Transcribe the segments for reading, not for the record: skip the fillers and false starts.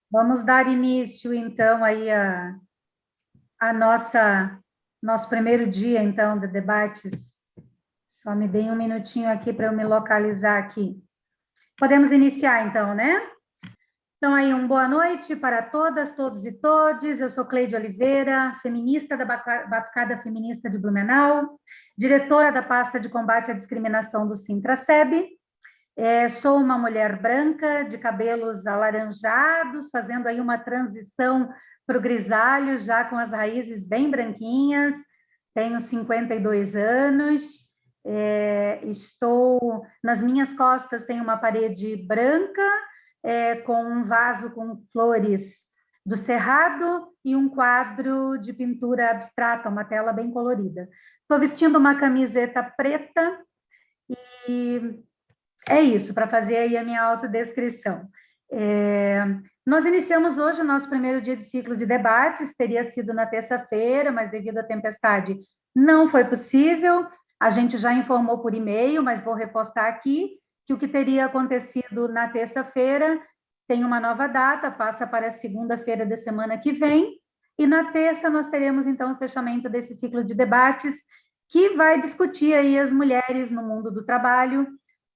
Vamos dar início, então, aí a nosso primeiro dia, então, de debates. Só me deem um minutinho aqui para eu me localizar aqui. Podemos iniciar, então, né? Então, aí, boa noite para todas, todos e todes. Eu sou Cleide Oliveira, feminista da Batucada Feminista de Blumenau, diretora da pasta de combate à discriminação do Sintraceb. Sou uma mulher branca, de cabelos alaranjados, fazendo aí uma transição para o grisalho, já com as raízes bem branquinhas. Tenho 52 anos. Estou nas minhas costas, tem uma parede branca, com um vaso com flores do Cerrado e um quadro de pintura abstrata, uma tela bem colorida. Estou vestindo uma camiseta preta e é isso, para fazer aí a minha autodescrição. É, Nós iniciamos hoje o nosso primeiro dia de ciclo de debates, teria sido na terça-feira, mas devido à tempestade não foi possível. A gente já informou por e-mail, mas vou reforçar aqui que o que teria acontecido na terça-feira tem uma nova data, passa para a segunda-feira da semana que vem, e na terça nós teremos então o fechamento desse ciclo de debates que vai discutir aí as mulheres no mundo do trabalho,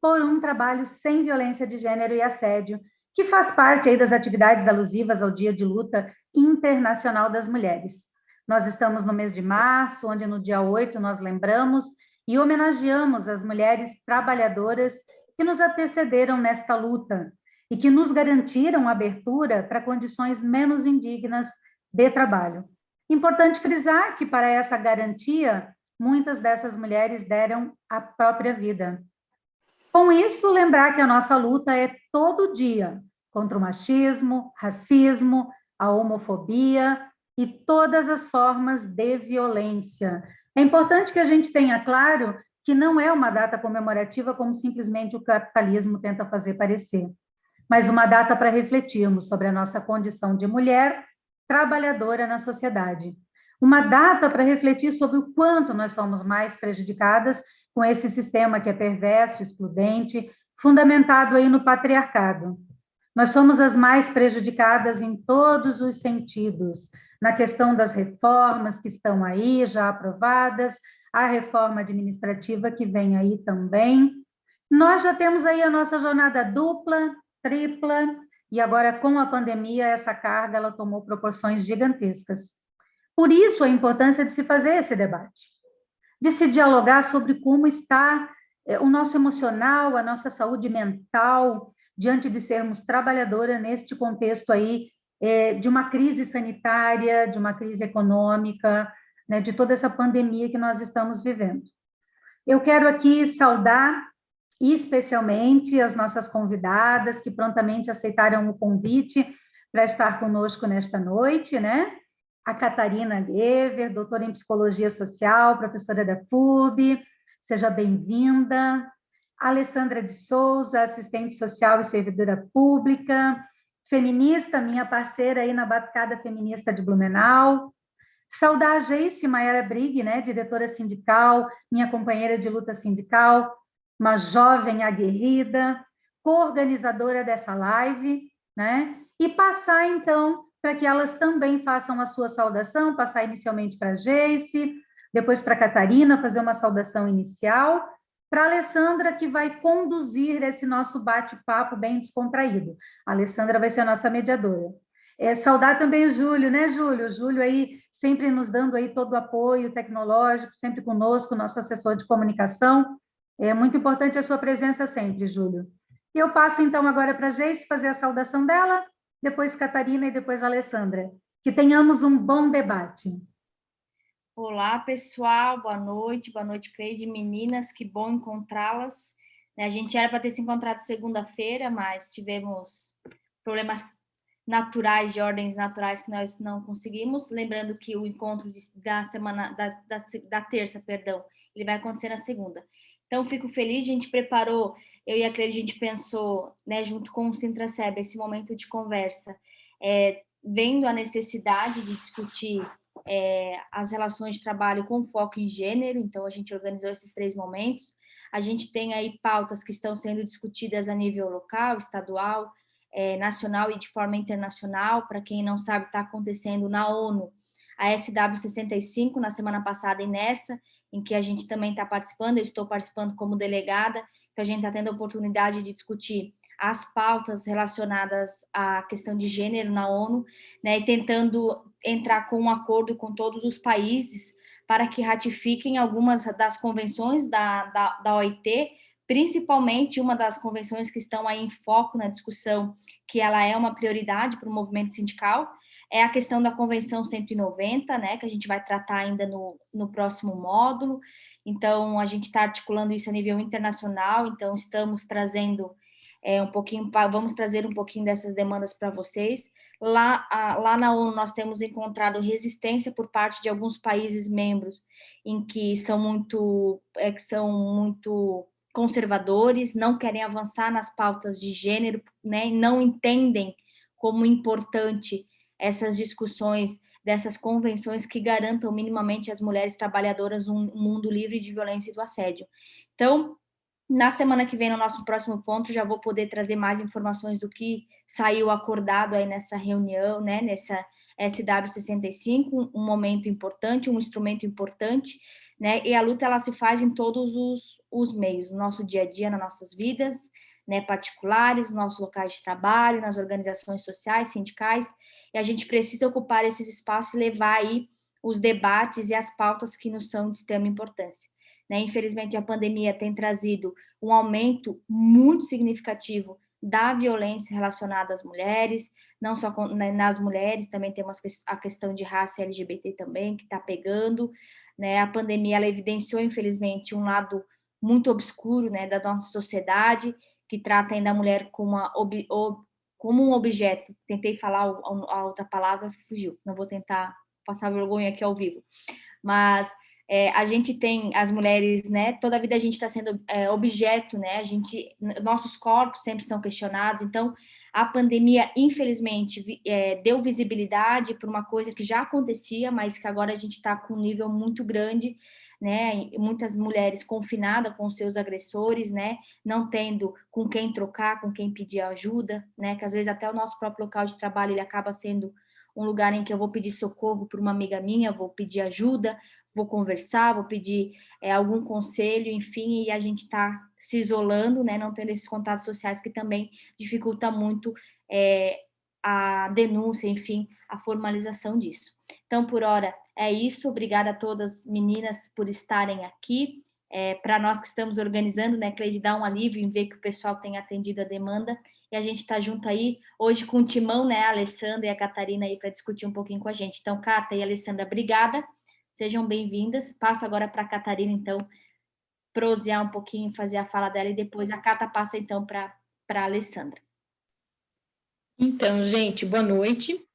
por um trabalho sem violência de gênero e assédio, que faz parte aí das atividades alusivas ao Dia de Luta Internacional das Mulheres. Nós estamos no mês de março, onde no dia 8 nós lembramos e homenageamos as mulheres trabalhadoras que nos antecederam nesta luta e que nos garantiram abertura para condições menos indignas de trabalho. Importante frisar que, para essa garantia, muitas dessas mulheres deram a própria vida. Com isso, lembrar que a nossa luta é todo dia contra o machismo, racismo, a homofobia e todas as formas de violência. É importante que a gente tenha claro que não é uma data comemorativa como simplesmente o capitalismo tenta fazer parecer, mas uma data para refletirmos sobre a nossa condição de mulher trabalhadora na sociedade. Uma data para refletir sobre o quanto nós somos mais prejudicadas com esse sistema que é perverso, excludente, fundamentado aí no patriarcado. Nós somos as mais prejudicadas em todos os sentidos, na questão das reformas que estão aí já aprovadas, a reforma administrativa que vem aí também. Nós já temos aí a nossa jornada dupla, tripla, e agora com a pandemia essa carga ela tomou proporções gigantescas. Por isso a importância de se fazer esse debate, de se dialogar sobre como está o nosso emocional, a nossa saúde mental, diante de sermos trabalhadora neste contexto aí de uma crise sanitária, de uma crise econômica, né, de toda essa pandemia que nós estamos vivendo. Eu quero aqui saudar especialmente as nossas convidadas que prontamente aceitaram o convite para estar conosco nesta noite, né? A Catarina Gever, doutora em Psicologia Social, professora da FURB, seja bem-vinda. A Alessandra de Souza, assistente social e servidora pública, feminista, minha parceira aí na Batucada Feminista de Blumenau. Saudar a Geice Maiara Brigg, né, diretora sindical, minha companheira de luta sindical, uma jovem aguerrida, coorganizadora dessa live, né? E passar, então, para que elas também façam a sua saudação, passar inicialmente para a Geice, depois para a Catarina, fazer uma saudação inicial, para a Alessandra, que vai conduzir esse nosso bate-papo bem descontraído. A Alessandra vai ser a nossa mediadora. Saudar também o Júlio, né, Júlio? O Júlio aí sempre nos dando aí todo o apoio tecnológico, sempre conosco, nosso assessor de comunicação. É muito importante a sua presença sempre, Júlio. E eu passo, então, agora para a Geice fazer a saudação dela, depois Catarina e depois a Alessandra. Que tenhamos um bom debate. Olá, pessoal, boa noite, Cleide, meninas, que bom encontrá-las. A gente era para ter se encontrado segunda-feira, mas tivemos problemas naturais, de ordens naturais, que nós não conseguimos. Lembrando que o encontro da semana, da terça, perdão, ele vai acontecer na segunda. Então, fico feliz, a gente preparou, eu e a Cleide, a gente pensou, né, junto com o Sintraceb, esse momento de conversa, vendo a necessidade de discutir as relações de trabalho com foco em gênero, então a gente organizou esses 3 momentos. A gente tem aí pautas que estão sendo discutidas a nível local, estadual, nacional e de forma internacional. Para quem não sabe, está acontecendo na ONU a SW65 na semana passada e nessa, em que a gente também está participando, eu estou participando como delegada, então a gente está tendo a oportunidade de discutir as pautas relacionadas à questão de gênero na ONU, né, e tentando entrar com um acordo com todos os países para que ratifiquem algumas das convenções da OIT, principalmente uma das convenções que estão aí em foco na discussão, que ela é uma prioridade para o movimento sindical, é a questão da Convenção 190, né, que a gente vai tratar ainda no próximo módulo. Então, a gente está articulando isso a nível internacional, então estamos trazendo vamos trazer um pouquinho dessas demandas para vocês. Lá na ONU, nós temos encontrado resistência por parte de alguns países membros, em que são muito conservadores, não querem avançar nas pautas de gênero, né, não entendem como importante essas discussões dessas convenções que garantam minimamente às mulheres trabalhadoras um mundo livre de violência e do assédio. Então, na semana que vem, no nosso próximo encontro, já vou poder trazer mais informações do que saiu acordado aí nessa reunião, né, nessa SW65, um momento importante, um instrumento importante, né, e a luta ela se faz em todos os meios, no nosso dia a dia, nas nossas vidas, né, particulares, nos nossos locais de trabalho, nas organizações sociais, sindicais, e a gente precisa ocupar esses espaços e levar aí os debates e as pautas que nos são de extrema importância. Né? Infelizmente, a pandemia tem trazido um aumento muito significativo da violência relacionada às mulheres, não só nas mulheres, também temos a questão de raça LGBT também, que está pegando, né? A pandemia, ela evidenciou, infelizmente, um lado muito obscuro, né, da nossa sociedade, que trata ainda a mulher como um objeto. Tentei falar a outra palavra, fugiu, não vou tentar passar vergonha aqui ao vivo, mas a gente tem as mulheres, né? Toda a vida a gente está sendo objeto, né? Nossos corpos sempre são questionados. Então, a pandemia, infelizmente, deu visibilidade para uma coisa que já acontecia, mas que agora a gente está com um nível muito grande, né? Muitas mulheres confinadas com seus agressores, né? Não tendo com quem trocar, com quem pedir ajuda, né? Que às vezes até o nosso próprio local de trabalho ele acaba sendo um lugar em que eu vou pedir socorro para uma amiga minha, vou pedir ajuda, vou conversar, vou pedir algum conselho, enfim, e a gente está se isolando, né, não tendo esses contatos sociais que também dificulta muito a denúncia, enfim, a formalização disso. Então, por hora, é isso. Obrigada a todas meninas por estarem aqui. Para nós que estamos organizando, né, Cleide, dá um alívio em ver que o pessoal tem atendido a demanda, e a gente está junto aí, hoje com o timão, né, a Alessandra e a Catarina aí para discutir um pouquinho com a gente. Então, Cata e Alessandra, obrigada, sejam bem-vindas. Passo agora para a Catarina, então, prosear um pouquinho, fazer a fala dela, e depois a Cata passa, então, para a Alessandra. Então, gente, boa noite.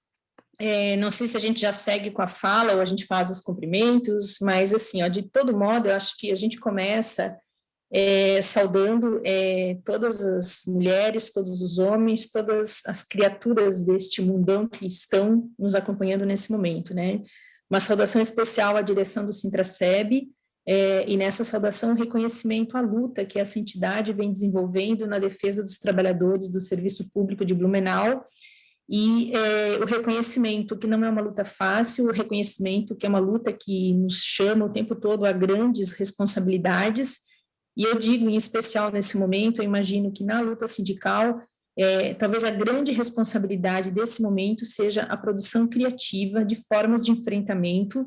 Não sei se a gente já segue com a fala ou a gente faz os cumprimentos, mas, assim, ó, de todo modo, eu acho que a gente começa saudando todas as mulheres, todos os homens, todas as criaturas deste mundão que estão nos acompanhando nesse momento, né? Uma saudação especial à direção do Sintraceb, e nessa saudação, um reconhecimento à luta que essa entidade vem desenvolvendo na defesa dos trabalhadores do Serviço Público de Blumenau, e o reconhecimento que não é uma luta fácil, o reconhecimento que é uma luta que nos chama o tempo todo a grandes responsabilidades, e eu digo em especial nesse momento, eu imagino que na luta sindical, talvez a grande responsabilidade desse momento seja a produção criativa de formas de enfrentamento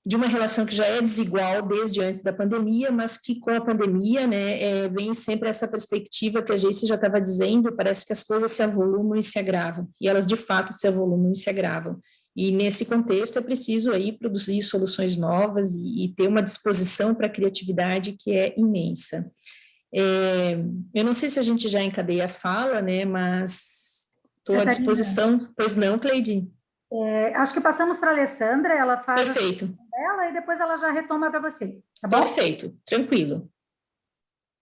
de uma relação que já é desigual desde antes da pandemia, mas que com a pandemia, né, vem sempre essa perspectiva que a Geice já estava dizendo, parece que as coisas se avolumam e se agravam, e elas de fato se avolumam e se agravam. E nesse contexto é preciso aí produzir soluções novas e ter uma disposição para a criatividade que é imensa. Eu não sei se a gente já encadeia a fala, né, mas estou à disposição. Pois não, Cleide? Acho que passamos para a Alessandra, ela faz Perfeito. dela e depois ela já retoma para você, tá bom? Perfeito, tranquilo.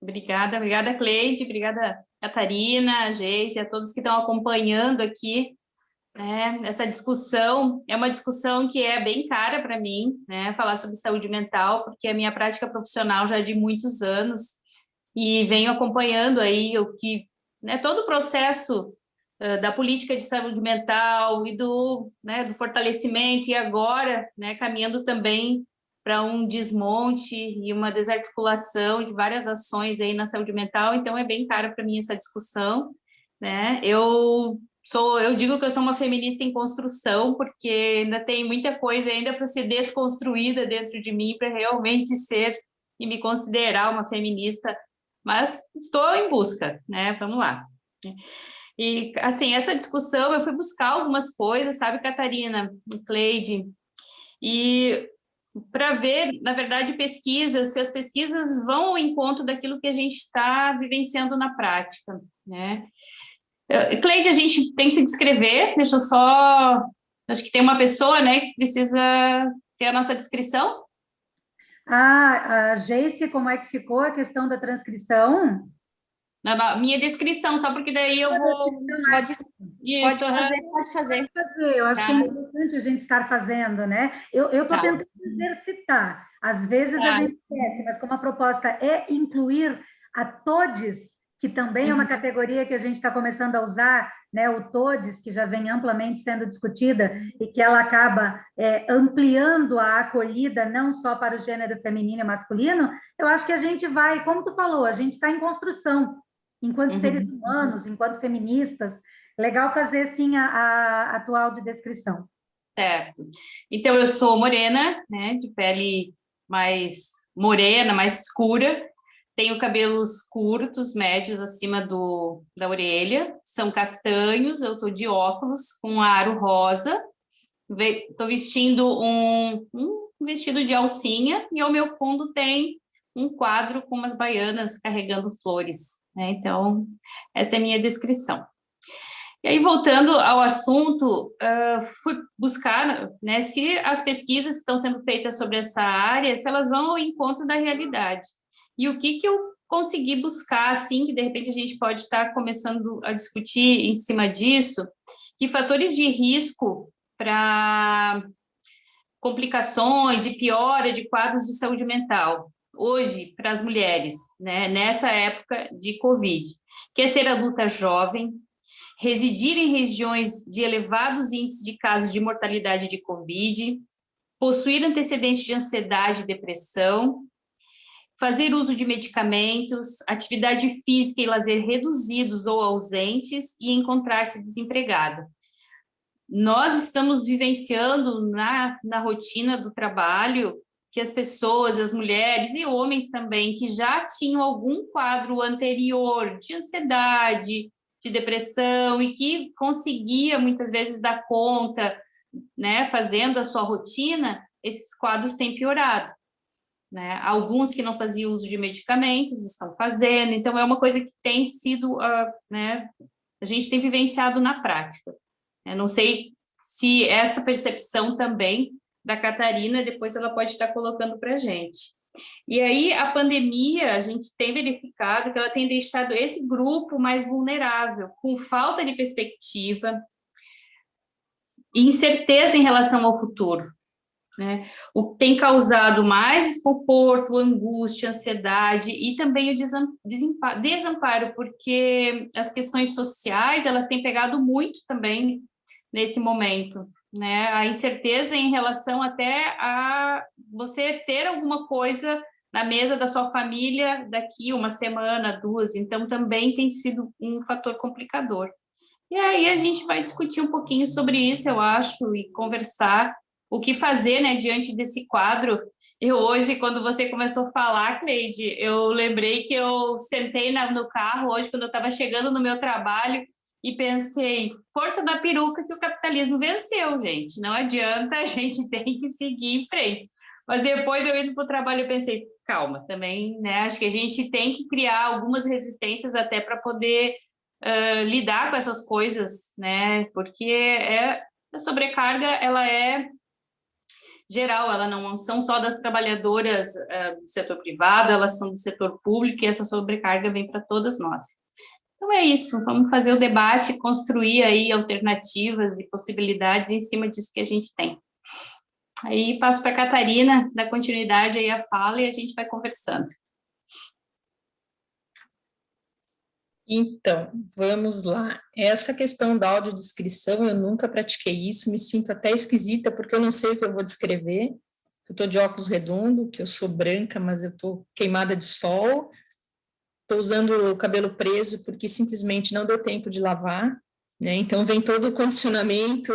Obrigada, Cleide, obrigada, Catarina, Geise, a todos que estão acompanhando aqui, né, essa discussão. É uma discussão que é bem cara para mim, né, falar sobre saúde mental, porque a minha prática profissional já é de muitos anos, e venho acompanhando aí o que né, todo o processo da política de saúde mental e do fortalecimento, e agora, né, caminhando também para um desmonte e uma desarticulação de várias ações aí na saúde mental. Então, é bem cara para mim essa discussão, né? Eu digo que eu sou uma feminista em construção, porque ainda tem muita coisa ainda para ser desconstruída dentro de mim para realmente ser e me considerar uma feminista, mas estou em busca, né? Vamos lá. E, assim, essa discussão, eu fui buscar algumas coisas, sabe, Catarina, Cleide, e para ver, na verdade, pesquisas, se as pesquisas vão ao encontro daquilo que a gente está vivenciando na prática, né? Cleide, a gente tem que se descrever, deixa eu só... Acho que tem uma pessoa, né, que precisa ter a nossa descrição. A Geice, como é que ficou a questão da transcrição? Na minha descrição, só porque daí eu vou... Pode fazer. Eu acho que é Tá. importante a gente estar fazendo, né? Eu estou Tá. tentando exercitar. Às vezes a gente esquece, mas como a proposta é incluir a todes, que também é uma categoria que a gente está começando a usar, né? O todes, que já vem amplamente sendo discutida e que ela acaba ampliando a acolhida não só para o gênero feminino e masculino, eu acho que a gente vai, como tu falou, a gente está em construção, enquanto seres humanos, enquanto feministas. Legal fazer, sim, a tua audiodescrição. Certo. Então, eu sou morena, né, de pele mais morena, mais escura, tenho cabelos curtos, médios, acima da orelha, são castanhos, eu estou de óculos, com um aro rosa, estou vestindo um vestido de alcinha, e ao meu fundo tem um quadro com umas baianas carregando flores, né? Então, essa é a minha descrição. E aí, voltando ao assunto, fui buscar, né, se as pesquisas que estão sendo feitas sobre essa área, se elas vão ao encontro da realidade. E o que eu consegui buscar, assim, que de repente a gente pode estar começando a discutir em cima disso, que fatores de risco para complicações e piora de quadros de saúde mental, hoje, para as mulheres, né, nessa época de Covid, que é ser adulta jovem, residir em regiões de elevados índices de casos de mortalidade de Covid, possuir antecedentes de ansiedade e depressão, fazer uso de medicamentos, atividade física e lazer reduzidos ou ausentes e encontrar-se desempregada. Nós estamos vivenciando na rotina do trabalho que as pessoas, as mulheres e homens também, que já tinham algum quadro anterior de ansiedade, de depressão, e que conseguia, muitas vezes, dar conta, né, fazendo a sua rotina, esses quadros têm piorado, né? Alguns que não faziam uso de medicamentos estão fazendo, então é uma coisa que tem sido, né, a gente tem vivenciado na prática. Eu não sei se essa percepção também da Catarina, depois ela pode estar colocando para a gente. E aí, a pandemia, a gente tem verificado que ela tem deixado esse grupo mais vulnerável, com falta de perspectiva e incerteza em relação ao futuro, né? O que tem causado mais desconforto, angústia, ansiedade e também o desamparo, porque as questões sociais, elas têm pegado muito também nesse momento, né? A incerteza em relação até a você ter alguma coisa na mesa da sua família daqui uma semana, duas, então também tem sido um fator complicador. E aí a gente vai discutir um pouquinho sobre isso, eu acho, e conversar o que fazer, né, diante desse quadro. Eu hoje, quando você começou a falar, Cleide, eu lembrei que eu sentei no carro hoje, quando eu estava chegando no meu trabalho, e pensei, força da peruca que o capitalismo venceu, gente. Não adianta, a gente tem que seguir em frente. Mas depois eu indo para o trabalho, eu pensei, calma, também, né? Acho que a gente tem que criar algumas resistências até para poder lidar com essas coisas, né? Porque a sobrecarga, ela é geral, ela não são só das trabalhadoras do setor privado, elas são do setor público, e essa sobrecarga vem para todas nós. Então é isso, vamos fazer o debate, construir aí alternativas e possibilidades em cima disso que a gente tem. Aí passo para a Catarina, dar continuidade aí à fala e a gente vai conversando. Então, vamos lá. Essa questão da audiodescrição, eu nunca pratiquei isso, me sinto até esquisita, porque eu não sei o que eu vou descrever. Eu estou de óculos redondo, que eu sou branca, mas eu estou queimada de sol. Estou usando o cabelo preso porque simplesmente não deu tempo de lavar, né? Então vem todo o condicionamento,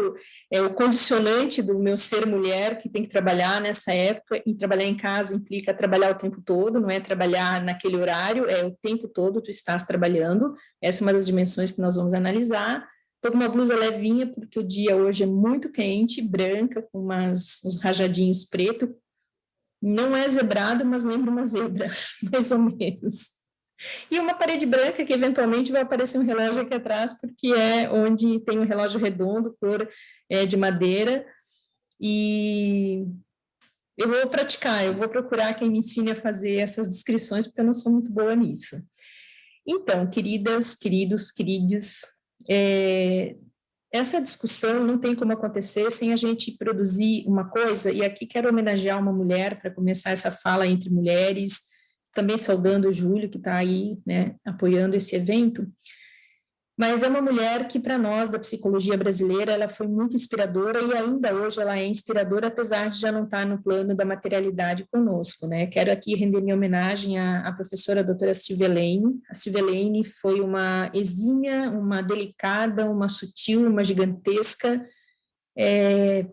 o condicionante do meu ser mulher que tem que trabalhar nessa época, e trabalhar em casa implica trabalhar o tempo todo, não é trabalhar naquele horário, é o tempo todo tu estás trabalhando. Essa é uma das dimensões que nós vamos analisar. Estou com uma blusa levinha porque o dia hoje é muito quente, branca, com uns rajadinhos preto. Não é zebrado, mas lembra uma zebra, mais ou menos. E uma parede branca que eventualmente vai aparecer um relógio aqui atrás, porque é onde tem um relógio redondo, cor de madeira, e eu vou praticar, eu vou procurar quem me ensine a fazer essas descrições, porque eu não sou muito boa nisso. Então, queridas, queridos, essa discussão não tem como acontecer sem a gente produzir uma coisa, e aqui quero homenagear uma mulher para começar essa fala entre mulheres, também saudando o Júlio, que está aí, né, apoiando esse evento, mas é uma mulher que, para nós, da psicologia brasileira, ela foi muito inspiradora e ainda hoje ela é inspiradora, apesar de já não estar no plano da materialidade conosco, né? Quero aqui render minha homenagem à professora doutora Silvia Lane. A Silvia Lane foi uma exímia, uma delicada, uma sutil, uma gigantesca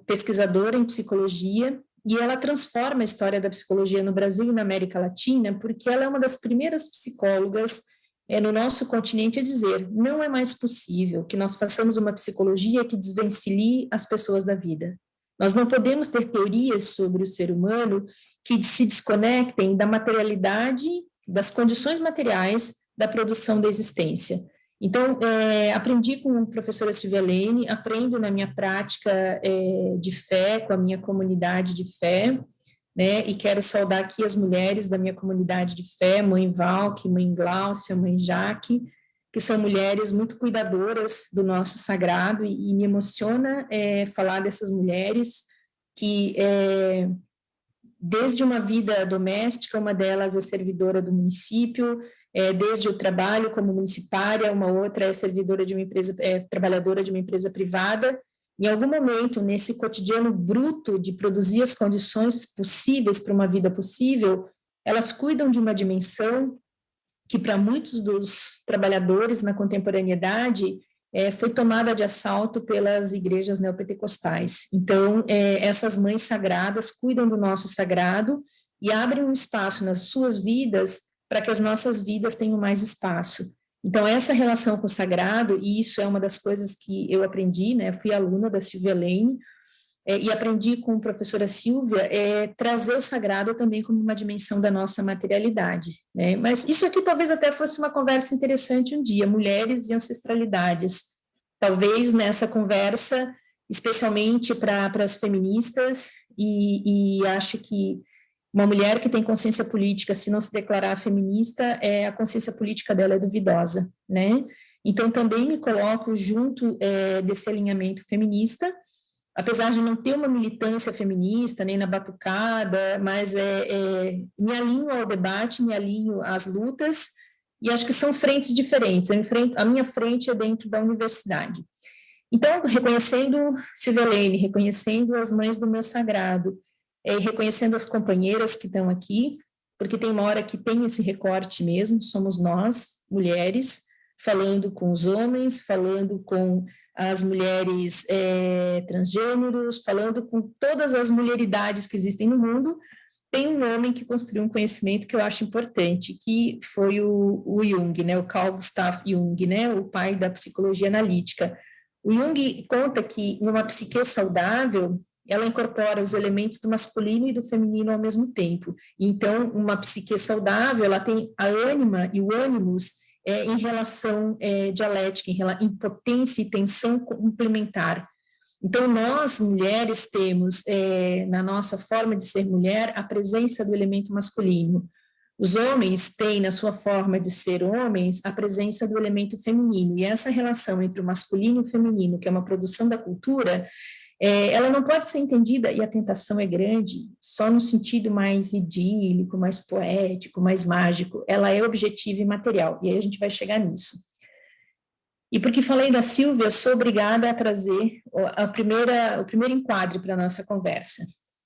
pesquisadora em psicologia, e ela transforma a história da psicologia no Brasil e na América Latina, porque ela é uma das primeiras psicólogas no nosso continente a dizer: não é mais possível que nós façamos uma psicologia que desvencilhe as pessoas da vida. Nós não podemos ter teorias sobre o ser humano que se desconectem da materialidade, das condições materiais da produção da existência. Então, aprendi com a professora Silvia Lane, aprendo na minha prática de fé, com a minha comunidade de fé, né, e quero saudar aqui as mulheres da minha comunidade de fé, mãe Valque, mãe Gláucia, mãe Jaque, que são mulheres muito cuidadoras do nosso sagrado, e me emociona falar dessas mulheres que, desde uma vida doméstica, uma delas é servidora do município, desde o trabalho como municipária, uma outra é servidora de uma empresa, trabalhadora de uma empresa privada. Em algum momento, nesse cotidiano bruto de produzir as condições possíveis para uma vida possível, elas cuidam de uma dimensão que, para muitos dos trabalhadores na contemporaneidade, foi tomada de assalto pelas igrejas neopentecostais. Então, essas mães sagradas cuidam do nosso sagrado e abrem um espaço nas suas vidas para que as nossas vidas tenham mais espaço. Então, essa relação com o sagrado, e isso é uma das coisas que eu aprendi, né? Fui aluna da Silvia Lane, e aprendi com a professora Silvia, trazer o sagrado também como uma dimensão da nossa materialidade, né? Mas isso aqui talvez até fosse uma conversa interessante um dia, mulheres e ancestralidades. Talvez nessa conversa, especialmente para as feministas, e acho que uma mulher que tem consciência política, se não se declarar feminista, a consciência política dela é duvidosa, né? Então, também me coloco junto desse alinhamento feminista, apesar de não ter uma militância feminista, nem na batucada, mas me alinho ao debate, me alinho às lutas, e acho que são frentes diferentes. A minha frente é dentro da universidade. Então, reconhecendo Silvia Lane, reconhecendo as mães do meu sagrado, reconhecendo as companheiras que estão aqui, porque tem uma hora que tem esse recorte mesmo, somos nós, mulheres, falando com os homens, falando com as mulheres transgêneros, falando com todas as mulheridades que existem no mundo. Tem um homem que construiu um conhecimento que eu acho importante, que foi o Jung, né, o Carl Gustav Jung, né, o pai da psicologia analítica. O Jung conta que numa psique saudável, ela incorpora os elementos do masculino e do feminino ao mesmo tempo. Então, uma psique saudável, ela tem a ânima e o ânimos em relação dialética, em potência e tensão complementar. Então, nós, mulheres, temos na nossa forma de ser mulher a presença do elemento masculino. Os homens têm, na sua forma de ser homens, a presença do elemento feminino. E essa relação entre o masculino e o feminino, que é uma produção da cultura, ela não pode ser entendida, e a tentação é grande, só no sentido mais idílico, mais poético, mais mágico. Ela é objetiva e material, e aí a gente vai chegar nisso. E porque falei da Sílvia, sou obrigada a trazer o primeiro enquadre para a nossa conversa.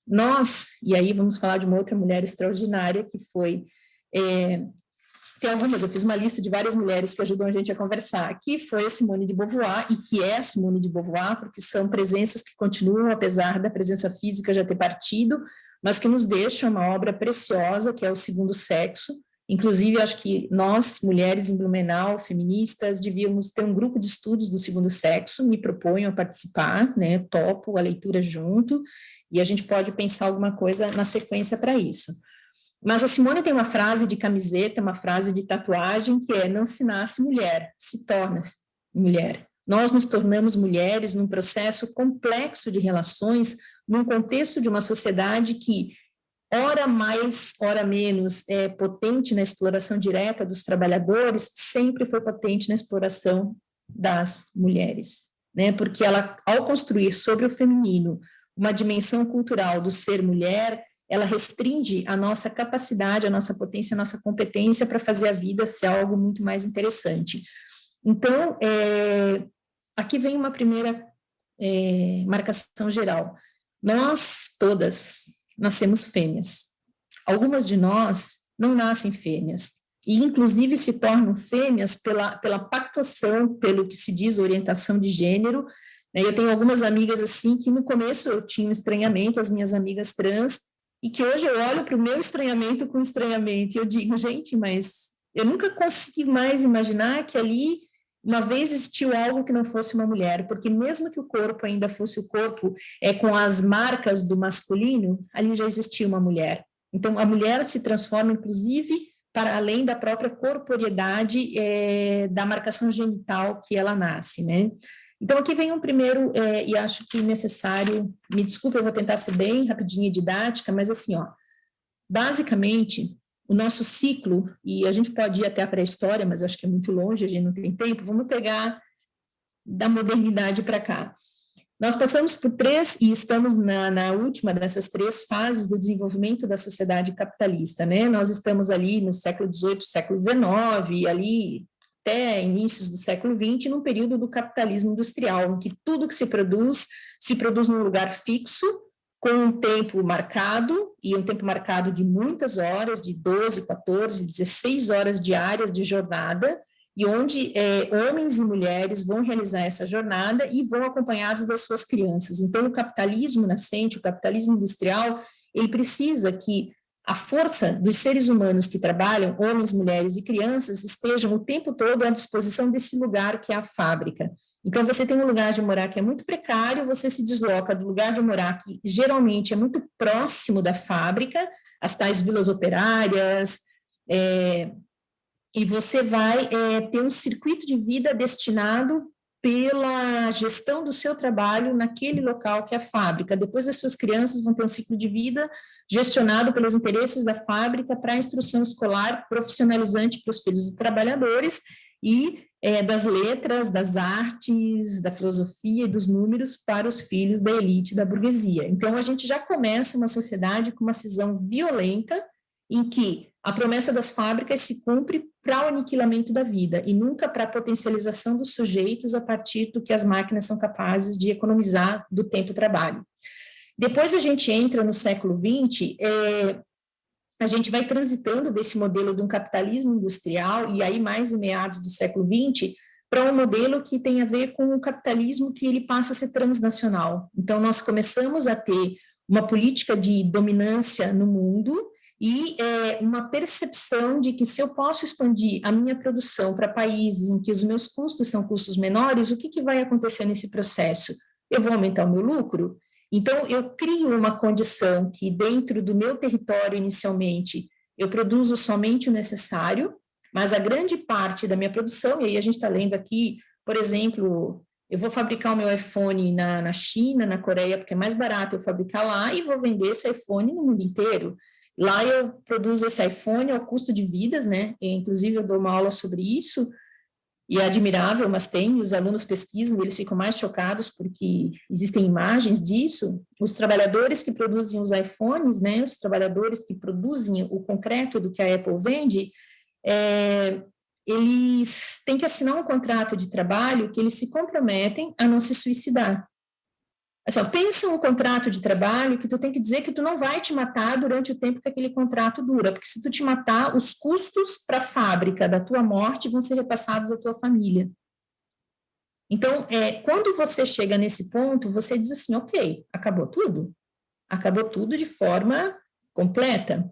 Nós, e aí vamos falar de uma outra mulher extraordinária, que foi... tem algumas, eu fiz uma lista de várias mulheres que ajudam a gente a conversar, que foi a Simone de Beauvoir, e que é a Simone de Beauvoir, porque são presenças que continuam, apesar da presença física já ter partido, mas que nos deixam uma obra preciosa, que é O Segundo Sexo. Inclusive, acho que nós, mulheres em Blumenau, feministas, devíamos ter um grupo de estudos do segundo sexo, me proponho a participar, né, topo a leitura junto, e a gente pode pensar alguma coisa na sequência para isso. Mas a Simone tem uma frase de camiseta, uma frase de tatuagem, que é: não se nasce mulher, se torna mulher. Nós nos tornamos mulheres num processo complexo de relações, num contexto de uma sociedade que ora mais, ora menos, é potente na exploração direta dos trabalhadores, sempre foi potente na exploração das mulheres, né? Porque ela, ao construir sobre o feminino uma dimensão cultural do ser mulher, ela restringe a nossa capacidade, a nossa potência, a nossa competência para fazer a vida ser algo muito mais interessante. Então, aqui vem uma primeira marcação geral. Nós todas nascemos fêmeas. Algumas de nós não nascem fêmeas, e inclusive se tornam fêmeas pela pactuação, pelo que se diz orientação de gênero. Eu tenho algumas amigas assim que no começo eu tinha um estranhamento, as minhas amigas trans, e que hoje eu olho para o meu estranhamento com estranhamento, e eu digo, gente, mas eu nunca consegui mais imaginar que ali uma vez existiu algo que não fosse uma mulher, porque mesmo que o corpo ainda fosse o corpo com as marcas do masculino, ali já existia uma mulher. Então, a mulher se transforma, inclusive, para além da própria corporeidade da marcação genital que ela nasce, né? Então, aqui vem um primeiro, e acho que necessário, me desculpe, eu vou tentar ser bem rapidinha e didática, mas assim, ó, basicamente, o nosso ciclo, e a gente pode ir até a pré-história, mas acho que é muito longe, a gente não tem tempo, vamos pegar da modernidade para cá. Nós passamos por 3, e estamos na última dessas 3 fases do desenvolvimento da sociedade capitalista, né? Nós estamos ali no século XVIII, século XIX, ali até inícios do século XX, num período do capitalismo industrial, em que tudo que se produz num lugar fixo, com um tempo marcado, e um tempo marcado de muitas horas, de 12, 14, 16 horas diárias de jornada, e onde homens e mulheres vão realizar essa jornada e vão acompanhados das suas crianças. Então, o capitalismo nascente, o capitalismo industrial, ele precisa que a força dos seres humanos que trabalham, homens, mulheres e crianças, estejam o tempo todo à disposição desse lugar que é a fábrica. Então, você tem um lugar de morar que é muito precário, você se desloca do lugar de morar que geralmente é muito próximo da fábrica, as tais vilas operárias, e você vai ter um circuito de vida destinado pela gestão do seu trabalho naquele local que é a fábrica. Depois as suas crianças vão ter um ciclo de vida gestionado pelos interesses da fábrica para a instrução escolar profissionalizante para os filhos dos trabalhadores e das letras, das artes, da filosofia e dos números para os filhos da elite da burguesia. Então, a gente já começa uma sociedade com uma cisão violenta em que a promessa das fábricas se cumpre para o aniquilamento da vida e nunca para a potencialização dos sujeitos a partir do que as máquinas são capazes de economizar do tempo de trabalho. Depois a gente entra no século XX, a gente vai transitando desse modelo de um capitalismo industrial, e aí mais em meados do século XX, para um modelo que tem a ver com o capitalismo que ele passa a ser transnacional. Então, nós começamos a ter uma política de dominância no mundo e uma percepção de que se eu posso expandir a minha produção para países em que os meus custos são custos menores, o que vai acontecer nesse processo? Eu vou aumentar o meu lucro? Então, eu crio uma condição que dentro do meu território, inicialmente, eu produzo somente o necessário, mas a grande parte da minha produção, e aí a gente está lendo aqui, por exemplo, eu vou fabricar o meu iPhone na China, na Coreia, porque é mais barato eu fabricar lá, e vou vender esse iPhone no mundo inteiro. Lá eu produzo esse iPhone ao custo de vidas, né? E, inclusive, eu dou uma aula sobre isso, e é admirável, mas tem, os alunos pesquisam, eles ficam mais chocados porque existem imagens disso. Os trabalhadores que produzem os iPhones, né, os trabalhadores que produzem o concreto do que a Apple vende, eles têm que assinar um contrato de trabalho que eles se comprometem a não se suicidar. Assim, pensa um contrato de trabalho que tu tem que dizer que tu não vai te matar durante o tempo que aquele contrato dura, porque se tu te matar, os custos para a fábrica da tua morte vão ser repassados à tua família. Então, quando você chega nesse ponto, você diz assim, ok, acabou tudo de forma completa.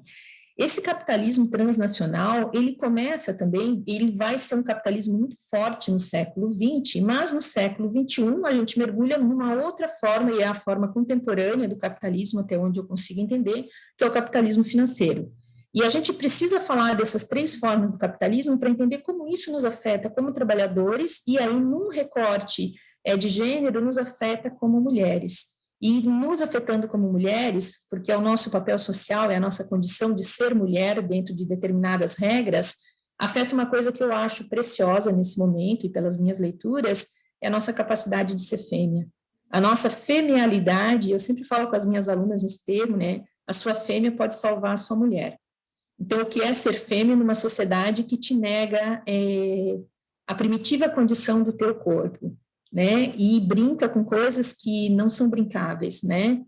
Esse capitalismo transnacional, ele começa também, ele vai ser um capitalismo muito forte no século XX, mas no século XXI a gente mergulha numa outra forma, e é a forma contemporânea do capitalismo, até onde eu consigo entender, que é o capitalismo financeiro. E a gente precisa falar dessas 3 formas do capitalismo para entender como isso nos afeta como trabalhadores, e aí, num recorte de gênero, nos afeta como mulheres. E nos afetando como mulheres, porque é o nosso papel social, é a nossa condição de ser mulher dentro de determinadas regras, afeta uma coisa que eu acho preciosa nesse momento, e pelas minhas leituras, é a nossa capacidade de ser fêmea. A nossa femialidade, eu sempre falo com as minhas alunas esse termo, né? A sua fêmea pode salvar a sua mulher. Então, o que é ser fêmea numa sociedade que te nega a primitiva condição do teu corpo, né, e brinca com coisas que não são brincáveis, né?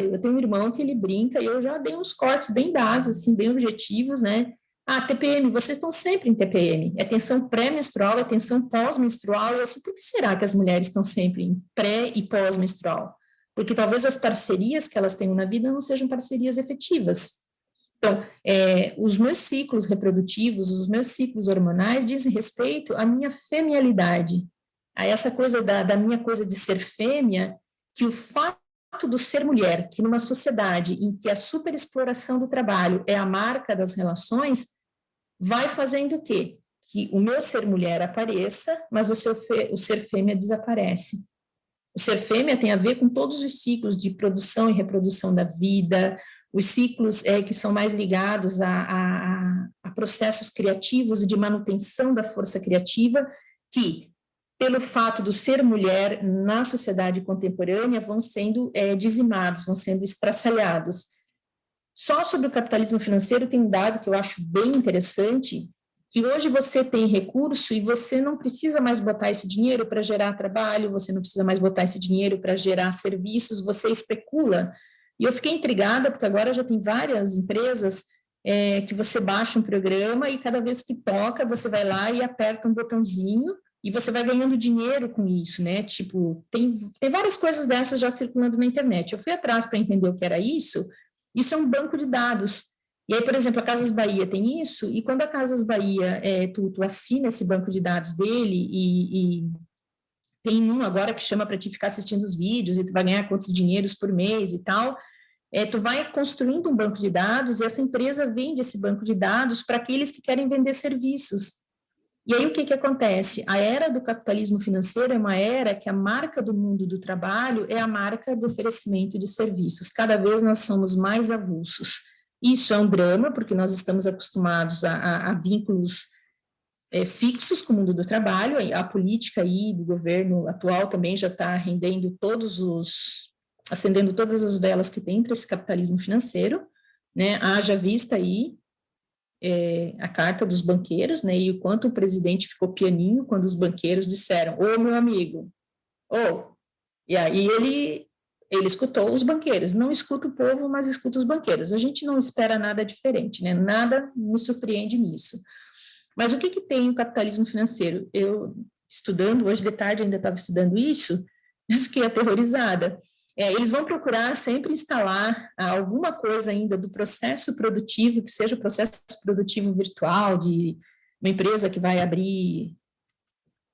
Eu tenho um irmão que ele brinca, e eu já dei uns cortes bem dados, assim, bem objetivos, né? TPM, vocês estão sempre em TPM, é tensão pré-menstrual, é tensão pós-menstrual, e assim, por que será que as mulheres estão sempre em pré e pós-menstrual? Porque talvez as parcerias que elas tenham na vida não sejam parcerias efetivas. Então, os meus ciclos reprodutivos, os meus ciclos hormonais dizem respeito à minha femialidade, a essa coisa da minha coisa de ser fêmea, que o fato do ser mulher, que numa sociedade em que a superexploração do trabalho é a marca das relações, vai fazendo o quê? Que o meu ser mulher apareça, mas o ser fêmea desaparece. O ser fêmea tem a ver com todos os ciclos de produção e reprodução da vida, os ciclos que são mais ligados a processos criativos e de manutenção da força criativa, que, pelo fato de ser mulher na sociedade contemporânea, vão sendo dizimados, vão sendo estraçalhados. Só sobre o capitalismo financeiro tem um dado que eu acho bem interessante, que hoje você tem recurso e você não precisa mais botar esse dinheiro para gerar trabalho, você não precisa mais botar esse dinheiro para gerar serviços, você especula. E eu fiquei intrigada, porque agora já tem várias empresas que você baixa um programa e cada vez que toca, você vai lá e aperta um botãozinho e você vai ganhando dinheiro com isso, né? Tipo, tem várias coisas dessas já circulando na internet. Eu fui atrás para entender o que era isso. Isso é um banco de dados. E aí, por exemplo, a Casas Bahia tem isso, e quando a Casas Bahia, tu assina esse banco de dados dele, e tem um agora que chama para te ficar assistindo os vídeos, e tu vai ganhar quantos dinheiros por mês e tal, tu vai construindo um banco de dados, e essa empresa vende esse banco de dados para aqueles que querem vender serviços. E aí, o que acontece? A era do capitalismo financeiro é uma era que a marca do mundo do trabalho é a marca do oferecimento de serviços. Cada vez nós somos mais avulsos. Isso é um drama, porque nós estamos acostumados a vínculos fixos com o mundo do trabalho, a política aí do governo atual também já está rendendo acendendo todas as velas que tem para esse capitalismo financeiro, né? Haja vista aí a carta dos banqueiros, né? E o quanto o presidente ficou pianinho quando os banqueiros disseram, ô, meu amigo, e aí ele escutou os banqueiros, não escuta o povo, mas escuta os banqueiros. A gente não espera nada diferente, né? Nada nos surpreende nisso. Mas o que tem o capitalismo financeiro? Eu, estudando, hoje de tarde ainda estava estudando isso, eu fiquei aterrorizada. Eles vão procurar sempre instalar alguma coisa ainda do processo produtivo, que seja o processo produtivo virtual, de uma empresa que vai abrir,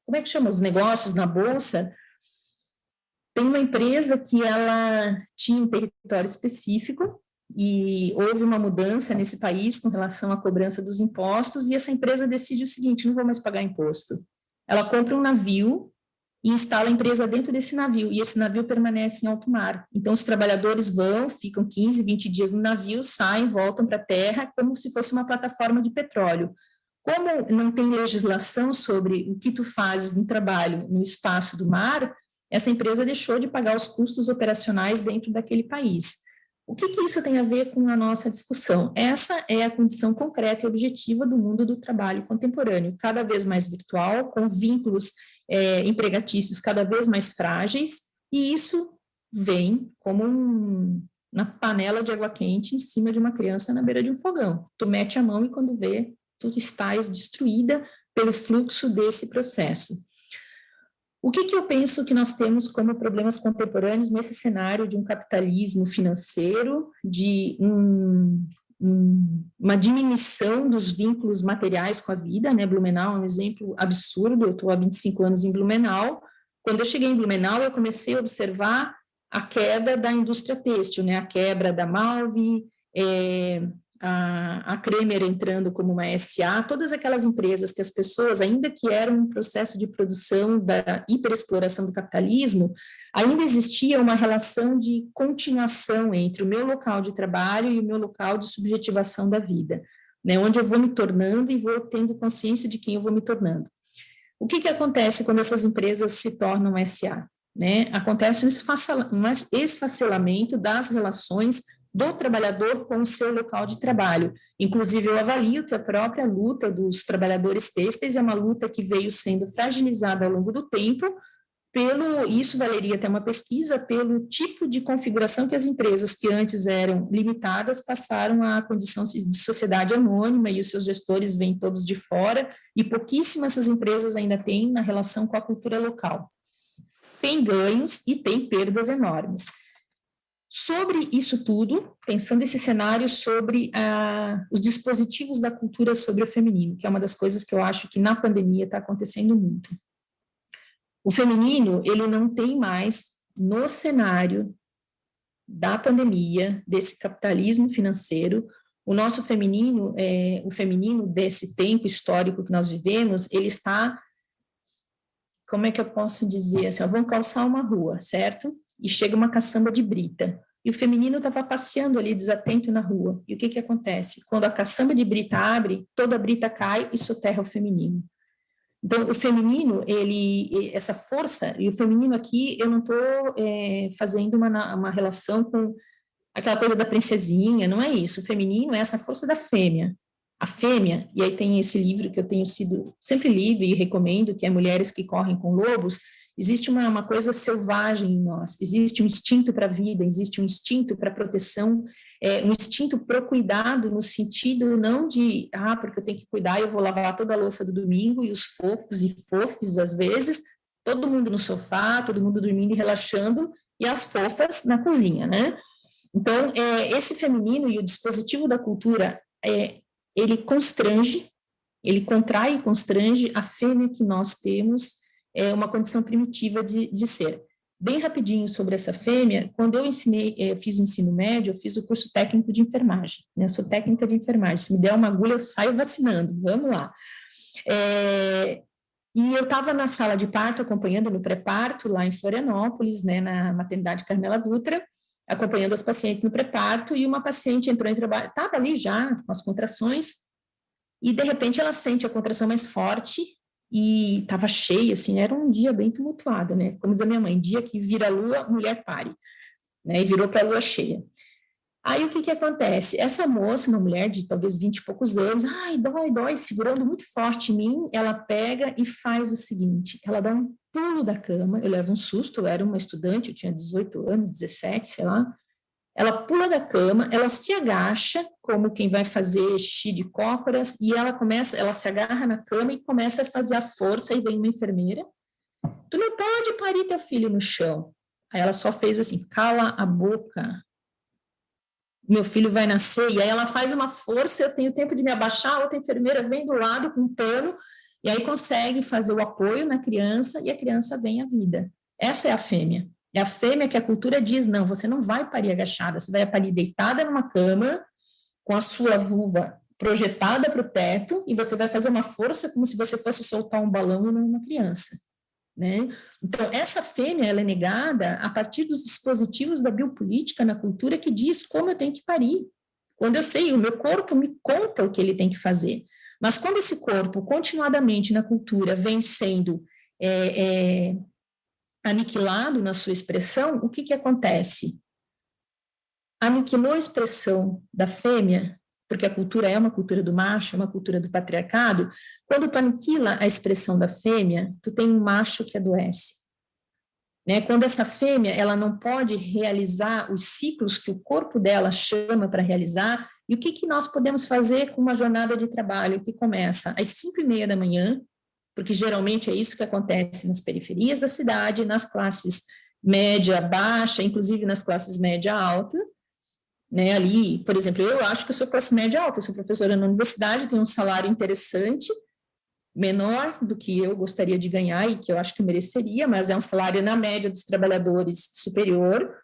como é que chama, os negócios na Bolsa. Tem uma empresa que ela tinha um território específico e houve uma mudança nesse país com relação à cobrança dos impostos, e essa empresa decide o seguinte, não vou mais pagar imposto. Ela compra um navio e instala a empresa dentro desse navio, e esse navio permanece em alto mar. Então, os trabalhadores ficam 15, 20 dias no navio, saem, voltam para a terra, como se fosse uma plataforma de petróleo. Como não tem legislação sobre o que tu fazes no trabalho no espaço do mar, essa empresa deixou de pagar os custos operacionais dentro daquele país. O que isso tem a ver com a nossa discussão? Essa é a condição concreta e objetiva do mundo do trabalho contemporâneo, cada vez mais virtual, com vínculos empregatícios cada vez mais frágeis, e isso vem como na panela de água quente em cima de uma criança na beira de um fogão. Tu mete a mão e quando vê, tu estás destruída pelo fluxo desse processo. O que eu penso que nós temos como problemas contemporâneos nesse cenário de um capitalismo financeiro, de uma diminuição dos vínculos materiais com a vida, né? Blumenau é um exemplo absurdo. Eu estou há 25 anos em Blumenau. Quando eu cheguei em Blumenau, eu comecei a observar a queda da indústria têxtil, né? A quebra da Malvi, a Kremer entrando como uma SA, todas aquelas empresas que as pessoas, ainda que eram um processo de produção da hiperexploração do capitalismo, ainda existia uma relação de continuação entre o meu local de trabalho e o meu local de subjetivação da vida, né, onde eu vou me tornando e vou tendo consciência de quem eu vou me tornando. O que acontece quando essas empresas se tornam SA? Né? Acontece um esfacelamento das relações do trabalhador com o seu local de trabalho. Inclusive, eu avalio que a própria luta dos trabalhadores têxteis é uma luta que veio sendo fragilizada ao longo do tempo, isso valeria até uma pesquisa, pelo tipo de configuração que as empresas que antes eram limitadas passaram à condição de sociedade anônima e os seus gestores vêm todos de fora, e pouquíssimas essas empresas ainda têm na relação com a cultura local. Tem ganhos e tem perdas enormes. Sobre isso tudo, pensando esse cenário sobre os dispositivos da cultura sobre o feminino, que é uma das coisas que eu acho que na pandemia está acontecendo muito. O feminino, ele não tem mais, no cenário da pandemia, desse capitalismo financeiro, o nosso feminino, o feminino desse tempo histórico que nós vivemos, ele está, como é que eu posso dizer, assim, vamos calçar uma rua, certo? E chega uma caçamba de brita, e o feminino estava passeando ali desatento na rua, e o que acontece? Quando a caçamba de brita abre, toda a brita cai e soterra o feminino. Então, o feminino, essa força, e o feminino aqui, eu não estou fazendo uma relação com aquela coisa da princesinha, não é isso, o feminino é essa força da fêmea. A fêmea, e aí tem esse livro que eu tenho sempre lido e recomendo, que é Mulheres que Correm com Lobos. Existe uma coisa selvagem em nós, existe um instinto para a vida, existe um instinto para a proteção, um instinto para o cuidado, no sentido não de, porque eu tenho que cuidar, eu vou lavar toda a louça do domingo, e os fofos e fofes, às vezes, todo mundo no sofá, todo mundo dormindo e relaxando, e as fofas na cozinha, né? Então, esse feminino e o dispositivo da cultura, ele constrange, ele contrai e constrange a fêmea que nós temos, uma condição primitiva de ser. Bem rapidinho sobre essa fêmea, quando eu fiz o ensino médio, eu fiz o curso técnico de enfermagem, né? Eu sou técnica de enfermagem, se me der uma agulha eu saio vacinando, vamos lá. E eu estava na sala de parto, acompanhando no pré-parto, lá em Florianópolis, né, na maternidade Carmela Dutra, acompanhando as pacientes no pré-parto, e uma paciente entrou em trabalho, estava ali já com as contrações, e de repente ela sente a contração mais forte, e estava cheia, assim, era um dia bem tumultuado, né, como diz a minha mãe, dia que vira a lua, mulher pare, né, e virou para a lua cheia. Aí o que acontece? Essa moça, uma mulher de talvez 20 e poucos anos, dói, segurando muito forte em mim, ela pega e faz o seguinte, ela dá um pulo da cama, eu levo um susto, eu era uma estudante, eu tinha 18 anos, 17, sei lá, ela pula da cama, ela se agacha, como quem vai fazer xixi de cócoras, e ela se agarra na cama e começa a fazer a força, e vem uma enfermeira, tu não pode parir teu filho no chão. Aí ela só fez assim, cala a boca, meu filho vai nascer, e aí ela faz uma força, eu tenho tempo de me abaixar, a outra enfermeira vem do lado com um pano, e aí consegue fazer o apoio na criança, e a criança vem à vida. Essa é a fêmea. É a fêmea que a cultura diz, não, você não vai parir agachada, você vai parir deitada numa cama, com a sua vulva projetada para o teto, e você vai fazer uma força como se você fosse soltar um balão numa criança, né? Então, essa fêmea, ela é negada a partir dos dispositivos da biopolítica na cultura que diz como eu tenho que parir. Quando eu sei, o meu corpo me conta o que ele tem que fazer. Mas quando esse corpo, continuadamente na cultura, vem sendo aniquilado na sua expressão, o que acontece? aniquilou a expressão da fêmea, porque a cultura é uma cultura do macho, é uma cultura do patriarcado, quando tu aniquila a expressão da fêmea, tu tem um macho que adoece. Né? Quando essa fêmea, ela não pode realizar os ciclos que o corpo dela chama para realizar, e o que nós podemos fazer com uma jornada de trabalho que começa às 5:30 da manhã, porque geralmente é isso que acontece nas periferias da cidade, nas classes média, baixa, inclusive nas classes média alta, né, ali, por exemplo, eu acho que eu sou classe média alta, eu sou professora na universidade, tenho um salário interessante, menor do que eu gostaria de ganhar e que eu acho que eu mereceria, mas é um salário na média dos trabalhadores superior.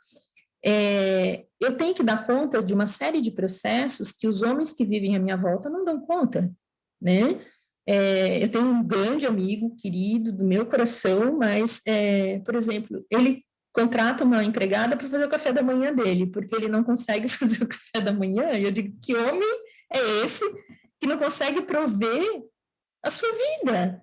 Eu tenho que dar conta de uma série de processos que os homens que vivem à minha volta não dão conta, né? Eu tenho um grande amigo, querido, do meu coração, mas, por exemplo, ele contrata uma empregada para fazer o café da manhã dele, porque ele não consegue fazer o café da manhã, e eu digo, que homem é esse que não consegue prover a sua vida?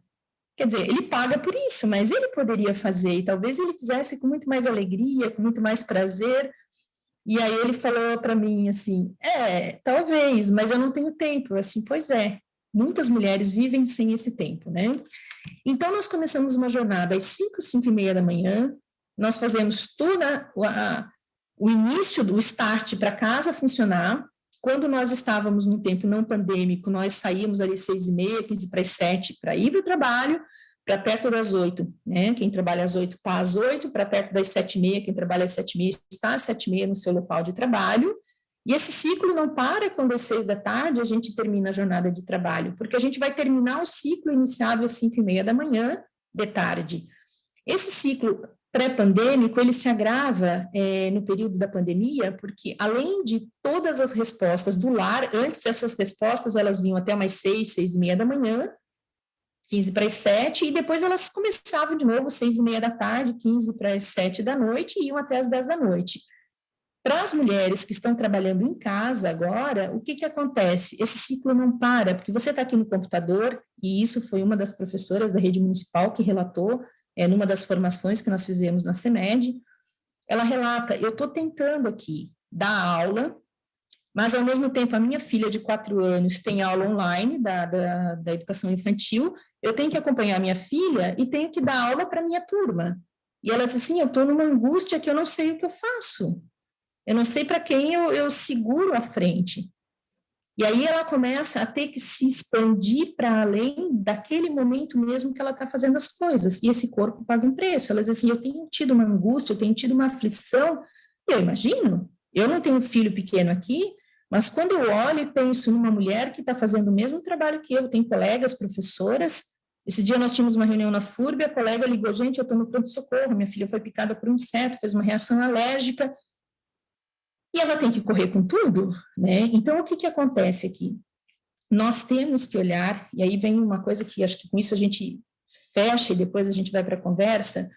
Quer dizer, ele paga por isso, mas ele poderia fazer, e talvez ele fizesse com muito mais alegria, com muito mais prazer. E aí ele falou para mim assim, talvez, mas eu não tenho tempo. Assim, pois é, muitas mulheres vivem sem esse tempo, né? Então, nós começamos uma jornada às 5:30 da manhã, nós fazemos todo o início do start para a casa funcionar. Quando nós estávamos no tempo não pandêmico, nós saímos ali 6:30, 6:45 para ir para o trabalho, para perto das 8, né? Quem trabalha às 8 está às 8, para perto das 7:30, quem trabalha às 7:30 está às 7:30 no seu local de trabalho. E esse ciclo não para quando às 6 da tarde a gente termina a jornada de trabalho, porque a gente vai terminar o ciclo iniciado às 5:30 da manhã, de tarde. Esse ciclo pré-pandêmico, ele se agrava no período da pandemia, porque além de todas as respostas do lar, antes essas respostas elas vinham até mais 6, 6:30 da manhã, 15 para as 7, e depois elas começavam de novo 6:30 da tarde, 15 para as 7 da noite, e iam até as 10 da noite. Para as mulheres que estão trabalhando em casa agora, o que acontece? Esse ciclo não para, porque você está aqui no computador, e isso foi uma das professoras da rede municipal que relatou, numa das formações que nós fizemos na CEMED, ela relata, eu estou tentando aqui dar aula, mas ao mesmo tempo a minha filha de 4 anos tem aula online da educação infantil, eu tenho que acompanhar a minha filha e tenho que dar aula para a minha turma. E ela disse assim, eu estou numa angústia que eu não sei o que eu faço. Eu não sei para quem eu seguro à frente. E aí ela começa a ter que se expandir para além daquele momento mesmo que ela está fazendo as coisas. E esse corpo paga um preço. Ela diz assim, eu tenho tido uma angústia, eu tenho tido uma aflição. E eu imagino, eu não tenho filho pequeno aqui, mas quando eu olho e penso numa mulher que está fazendo o mesmo trabalho que eu, tenho colegas, professoras. Esse dia nós tínhamos uma reunião na FURB, a colega ligou, gente, eu estou no pronto-socorro, minha filha foi picada por um inseto, fez uma reação alérgica, e ela tem que correr com tudo, né? Então, o que acontece aqui? Nós temos que olhar, e aí vem uma coisa que acho que com isso a gente fecha e depois a gente vai para a conversa,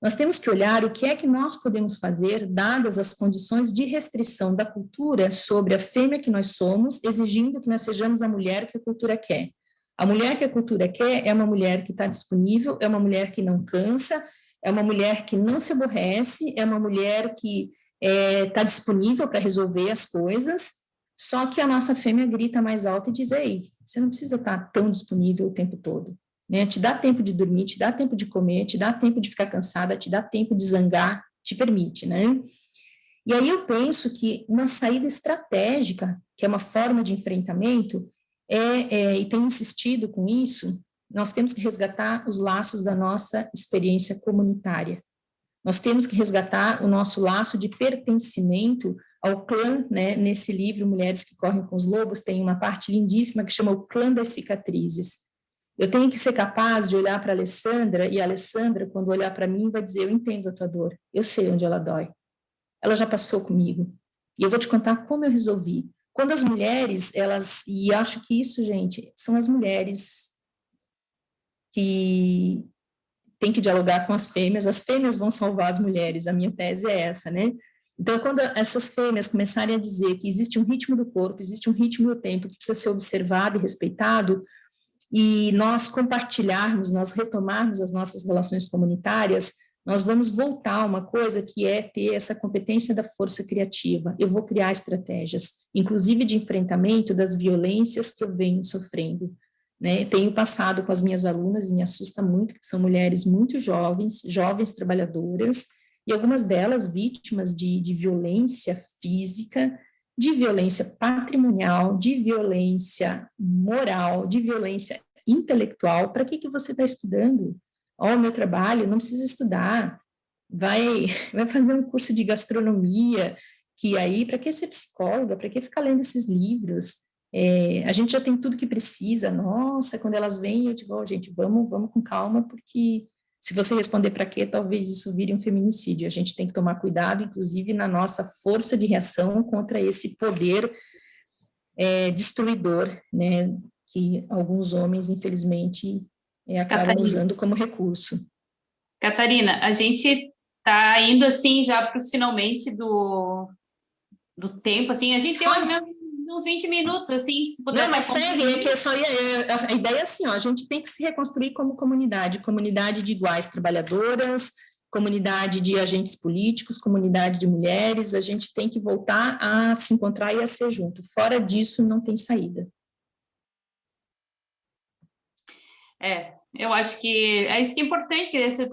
nós temos que olhar o que é que nós podemos fazer, dadas as condições de restrição da cultura sobre a fêmea que nós somos, exigindo que nós sejamos a mulher que a cultura quer. A mulher que a cultura quer é uma mulher que está disponível, é uma mulher que não cansa, é uma mulher que não se aborrece, é uma mulher que está disponível para resolver as coisas, só que a nossa fêmea grita mais alto e diz, ei, você não precisa estar tão disponível o tempo todo, né? Te dá tempo de dormir, te dá tempo de comer, te dá tempo de ficar cansada, te dá tempo de zangar, te permite, né? E aí eu penso que uma saída estratégica, que é uma forma de enfrentamento, e tenho insistido com isso, nós temos que resgatar os laços da nossa experiência comunitária. Nós temos que resgatar o nosso laço de pertencimento ao clã, né? Nesse livro, Mulheres que Correm com os Lobos, tem uma parte lindíssima que chama o clã das cicatrizes. Eu tenho que ser capaz de olhar para a Alessandra, e a Alessandra, quando olhar para mim, vai dizer, eu entendo a tua dor, eu sei onde ela dói. Ela já passou comigo. E eu vou te contar como eu resolvi. Quando as mulheres, e acho que isso, gente, são as mulheres que tem que dialogar com as fêmeas vão salvar as mulheres, a minha tese é essa, né? Então, quando essas fêmeas começarem a dizer que existe um ritmo do corpo, existe um ritmo do tempo que precisa ser observado e respeitado, e nós compartilharmos, nós retomarmos as nossas relações comunitárias, nós vamos voltar a uma coisa que é ter essa competência da força criativa. Eu vou criar estratégias, inclusive de enfrentamento das violências que eu venho sofrendo, né? Tenho passado com as minhas alunas, e me assusta muito, que são mulheres muito jovens, jovens trabalhadoras, e algumas delas vítimas de violência física, de violência patrimonial, de violência moral, de violência intelectual. Para que você está estudando? Ó, o meu trabalho, não precisa estudar, vai fazer um curso de gastronomia, que aí, para que ser psicóloga, para que ficar lendo esses livros? A gente já tem tudo que precisa. Nossa, quando elas vêm, eu digo, gente, vamos com calma, porque se você responder para quê, talvez isso vire um feminicídio. A gente tem que tomar cuidado, inclusive, na nossa força de reação contra esse poder destruidor, né, que alguns homens, infelizmente, acabam usando como recurso. Catarina, a gente está indo, assim, já para o finalmente do tempo, assim, a gente tem mais ou menos uns 20 minutos, assim. Se puder. Não, mas segue, que a ideia é assim, ó, a gente tem que se reconstruir como comunidade de iguais trabalhadoras, comunidade de agentes políticos, comunidade de mulheres, a gente tem que voltar a se encontrar e a ser junto. Fora disso, não tem saída. Eu acho que é isso que é importante, que você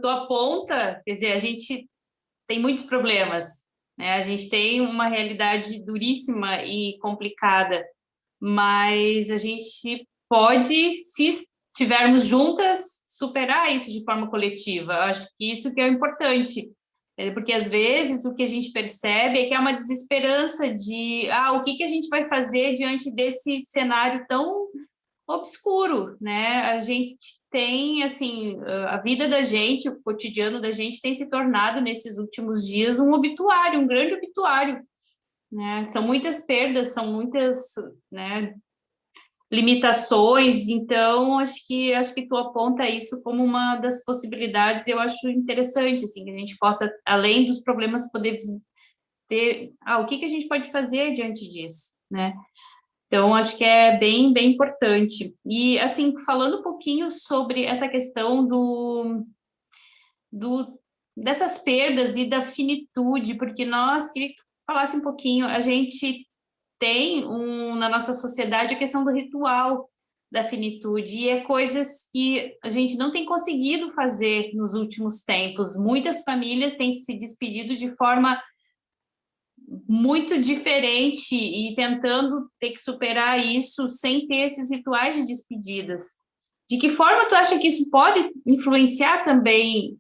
aponta, quer dizer, a gente tem muitos problemas, né? A gente tem uma realidade duríssima e complicada, mas a gente pode, se estivermos juntas, superar isso de forma coletiva. Eu acho que isso que é importante, porque às vezes o que a gente percebe é que há uma desesperança de o que a gente vai fazer diante desse cenário tão obscuro, né? A gente tem, assim, a vida da gente, o cotidiano da gente tem se tornado, nesses últimos dias, um obituário, um grande obituário, né? São muitas perdas, são muitas, né, limitações, então acho que tu aponta isso como uma das possibilidades, e eu acho interessante, assim, que a gente possa, além dos problemas, poder ter, o que a gente pode fazer diante disso, né? Então, acho que é bem, bem importante. E, assim, falando um pouquinho sobre essa questão dessas perdas e da finitude, porque queria que tu falasse um pouquinho, a gente tem na nossa sociedade a questão do ritual da finitude, e é coisas que a gente não tem conseguido fazer nos últimos tempos. Muitas famílias têm se despedido de forma muito diferente e tentando ter que superar isso sem ter esses rituais de despedidas. De que forma tu acha que isso pode influenciar também?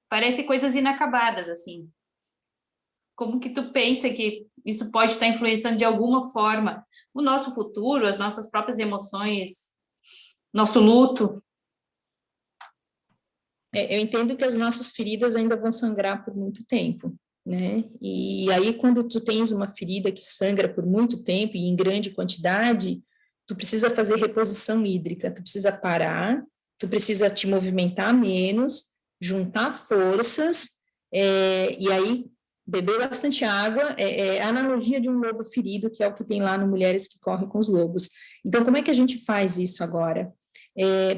Parece coisas inacabadas, assim. Como que tu pensa que isso pode estar influenciando de alguma forma o nosso futuro, as nossas próprias emoções, nosso luto? Eu entendo que as nossas feridas ainda vão sangrar por muito tempo, né? E aí, quando tu tens uma ferida que sangra por muito tempo e em grande quantidade, tu precisa fazer reposição hídrica, tu precisa parar, tu precisa te movimentar menos, juntar forças, e aí beber bastante água. É a analogia de um lobo ferido, que é o que tem lá no Mulheres que Correm com os Lobos. Então, como é que a gente faz isso agora?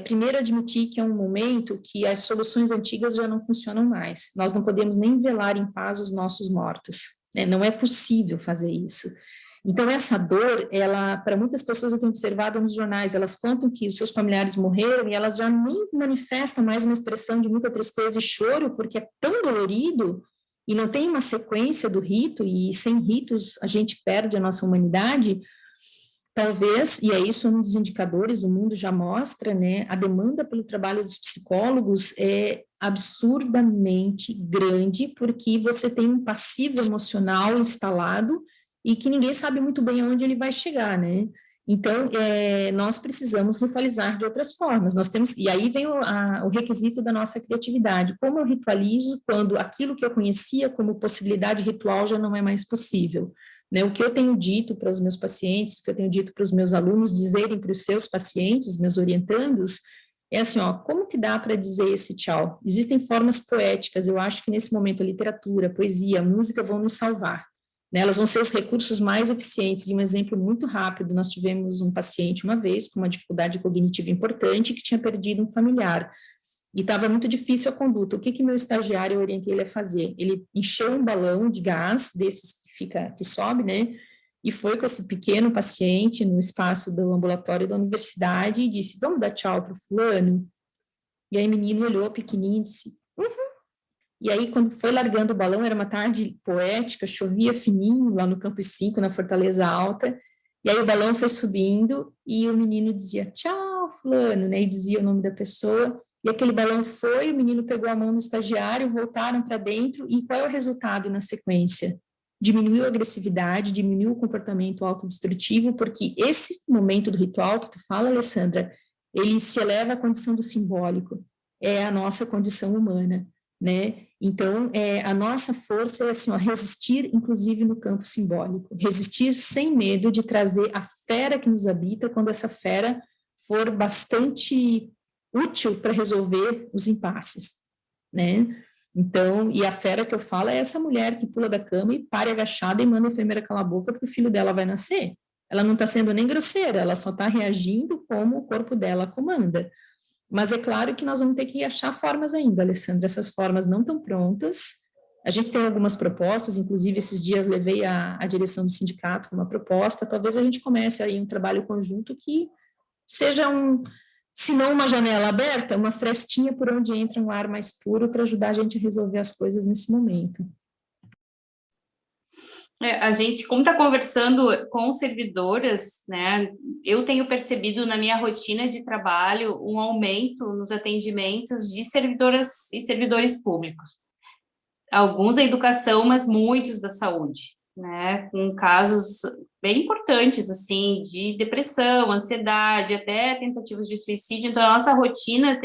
Primeiro, admitir que é um momento que as soluções antigas já não funcionam mais. Nós não podemos nem velar em paz os nossos mortos, né? Não é possível fazer isso. Então, essa dor, para muitas pessoas eu tenho observado nos jornais, elas contam que os seus familiares morreram e elas já nem manifestam mais uma expressão de muita tristeza e choro, porque é tão dolorido e não tem uma sequência do rito, e sem ritos a gente perde a nossa humanidade. Talvez, e é isso um dos indicadores, o mundo já mostra, né, a demanda pelo trabalho dos psicólogos é absurdamente grande, porque você tem um passivo emocional instalado e que ninguém sabe muito bem aonde ele vai chegar, né? Então, nós precisamos ritualizar de outras formas. Nós temos, e aí vem o requisito da nossa criatividade. Como eu ritualizo quando aquilo que eu conhecia como possibilidade ritual já não é mais possível? Né, o que eu tenho dito para os meus pacientes, o que eu tenho dito para os meus alunos dizerem para os seus pacientes, meus orientandos, é assim, como que dá para dizer esse tchau? Existem formas poéticas, eu acho que nesse momento a literatura, a poesia, a música vão nos salvar, né, elas vão ser os recursos mais eficientes. E um exemplo muito rápido, nós tivemos um paciente uma vez com uma dificuldade cognitiva importante que tinha perdido um familiar. e estava muito difícil a conduta. O que meu estagiário, eu orientei ele a fazer? Ele encheu um balão de gás, desses que sobe, né? E foi com esse pequeno paciente no espaço do ambulatório da universidade e disse, vamos dar tchau para o fulano? E aí o menino olhou pequenininho e disse, E aí, quando foi largando o balão, era uma tarde poética, chovia fininho lá no Campus 5, na Fortaleza Alta, e aí o balão foi subindo e o menino dizia, tchau, fulano, né? E dizia o nome da pessoa, e aquele balão foi, o menino pegou a mão do estagiário, voltaram para dentro, e qual é o resultado na sequência? Diminuiu a agressividade, diminuiu o comportamento autodestrutivo, porque esse momento do ritual que tu fala, Alessandra, ele se eleva à condição do simbólico, é a nossa condição humana, né? Então, a nossa força é assim, ó, resistir, inclusive no campo simbólico, resistir sem medo de trazer a fera que nos habita, quando essa fera for bastante útil para resolver os impasses, né? Então, e a fera que eu falo é essa mulher que pula da cama e para agachada e manda a enfermeira calar a boca porque o filho dela vai nascer. Ela não está sendo nem grosseira, ela só está reagindo como o corpo dela comanda. Mas é claro que nós vamos ter que achar formas ainda, Alessandra, essas formas não estão prontas. A gente tem algumas propostas, inclusive esses dias levei à direção do sindicato uma proposta, talvez a gente comece aí um trabalho conjunto que seja se não uma janela aberta, uma frestinha por onde entra um ar mais puro para ajudar a gente a resolver as coisas nesse momento. A gente, como está conversando com servidoras, né, eu tenho percebido na minha rotina de trabalho um aumento nos atendimentos de servidoras e servidores públicos. Alguns da educação, mas muitos da saúde, né, com casos bem importantes, assim, de depressão, ansiedade, até tentativas de suicídio. Então, a nossa rotina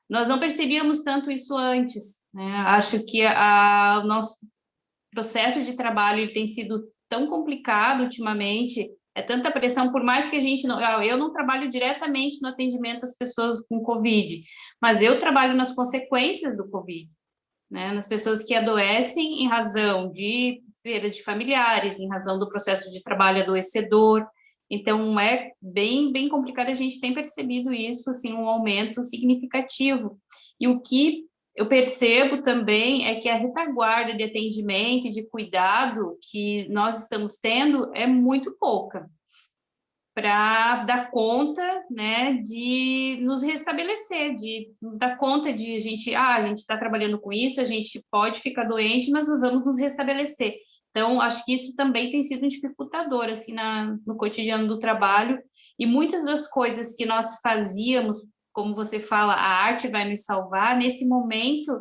nós não percebíamos tanto isso antes, né, acho que o nosso processo de trabalho ele tem sido tão complicado ultimamente, é tanta pressão, por mais que a gente não... Eu não trabalho diretamente no atendimento às pessoas com Covid, mas eu trabalho nas consequências do Covid, né? Nas pessoas que adoecem em razão de perda de familiares, em razão do processo de trabalho adoecedor. Então, é bem complicado, a gente tem percebido isso, assim, um aumento significativo. E o que eu percebo também é que a retaguarda de atendimento e de cuidado que nós estamos tendo é muito pouca para dar conta, né, de nos restabelecer, de nos dar conta de a gente está trabalhando com isso, a gente pode ficar doente, mas nós vamos nos restabelecer. Então, acho que isso também tem sido um dificultador, assim, no cotidiano do trabalho, e muitas das coisas que nós fazíamos, como você fala, a arte vai nos salvar, nesse momento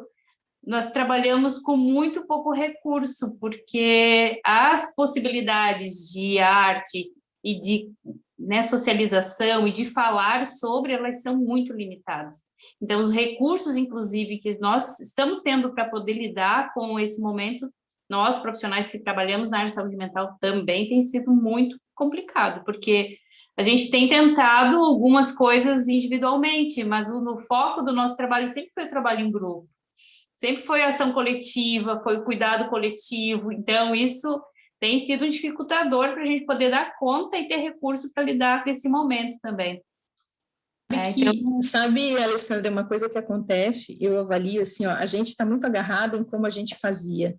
nós trabalhamos com muito pouco recurso, porque as possibilidades de arte e de, né, socialização e de falar sobre, elas são muito limitadas. Então, os recursos, inclusive, que nós estamos tendo para poder lidar com esse momento, nós, profissionais que trabalhamos na área de saúde mental, também tem sido muito complicado, porque a gente tem tentado algumas coisas individualmente, mas no foco do nosso trabalho sempre foi o trabalho em grupo, sempre foi a ação coletiva, foi o cuidado coletivo. Então, isso tem sido um dificultador para a gente poder dar conta e ter recurso para lidar com esse momento também. Então... Sabe, Alessandra, uma coisa que acontece, eu avalio assim, ó, a gente está muito agarrado em como a gente fazia.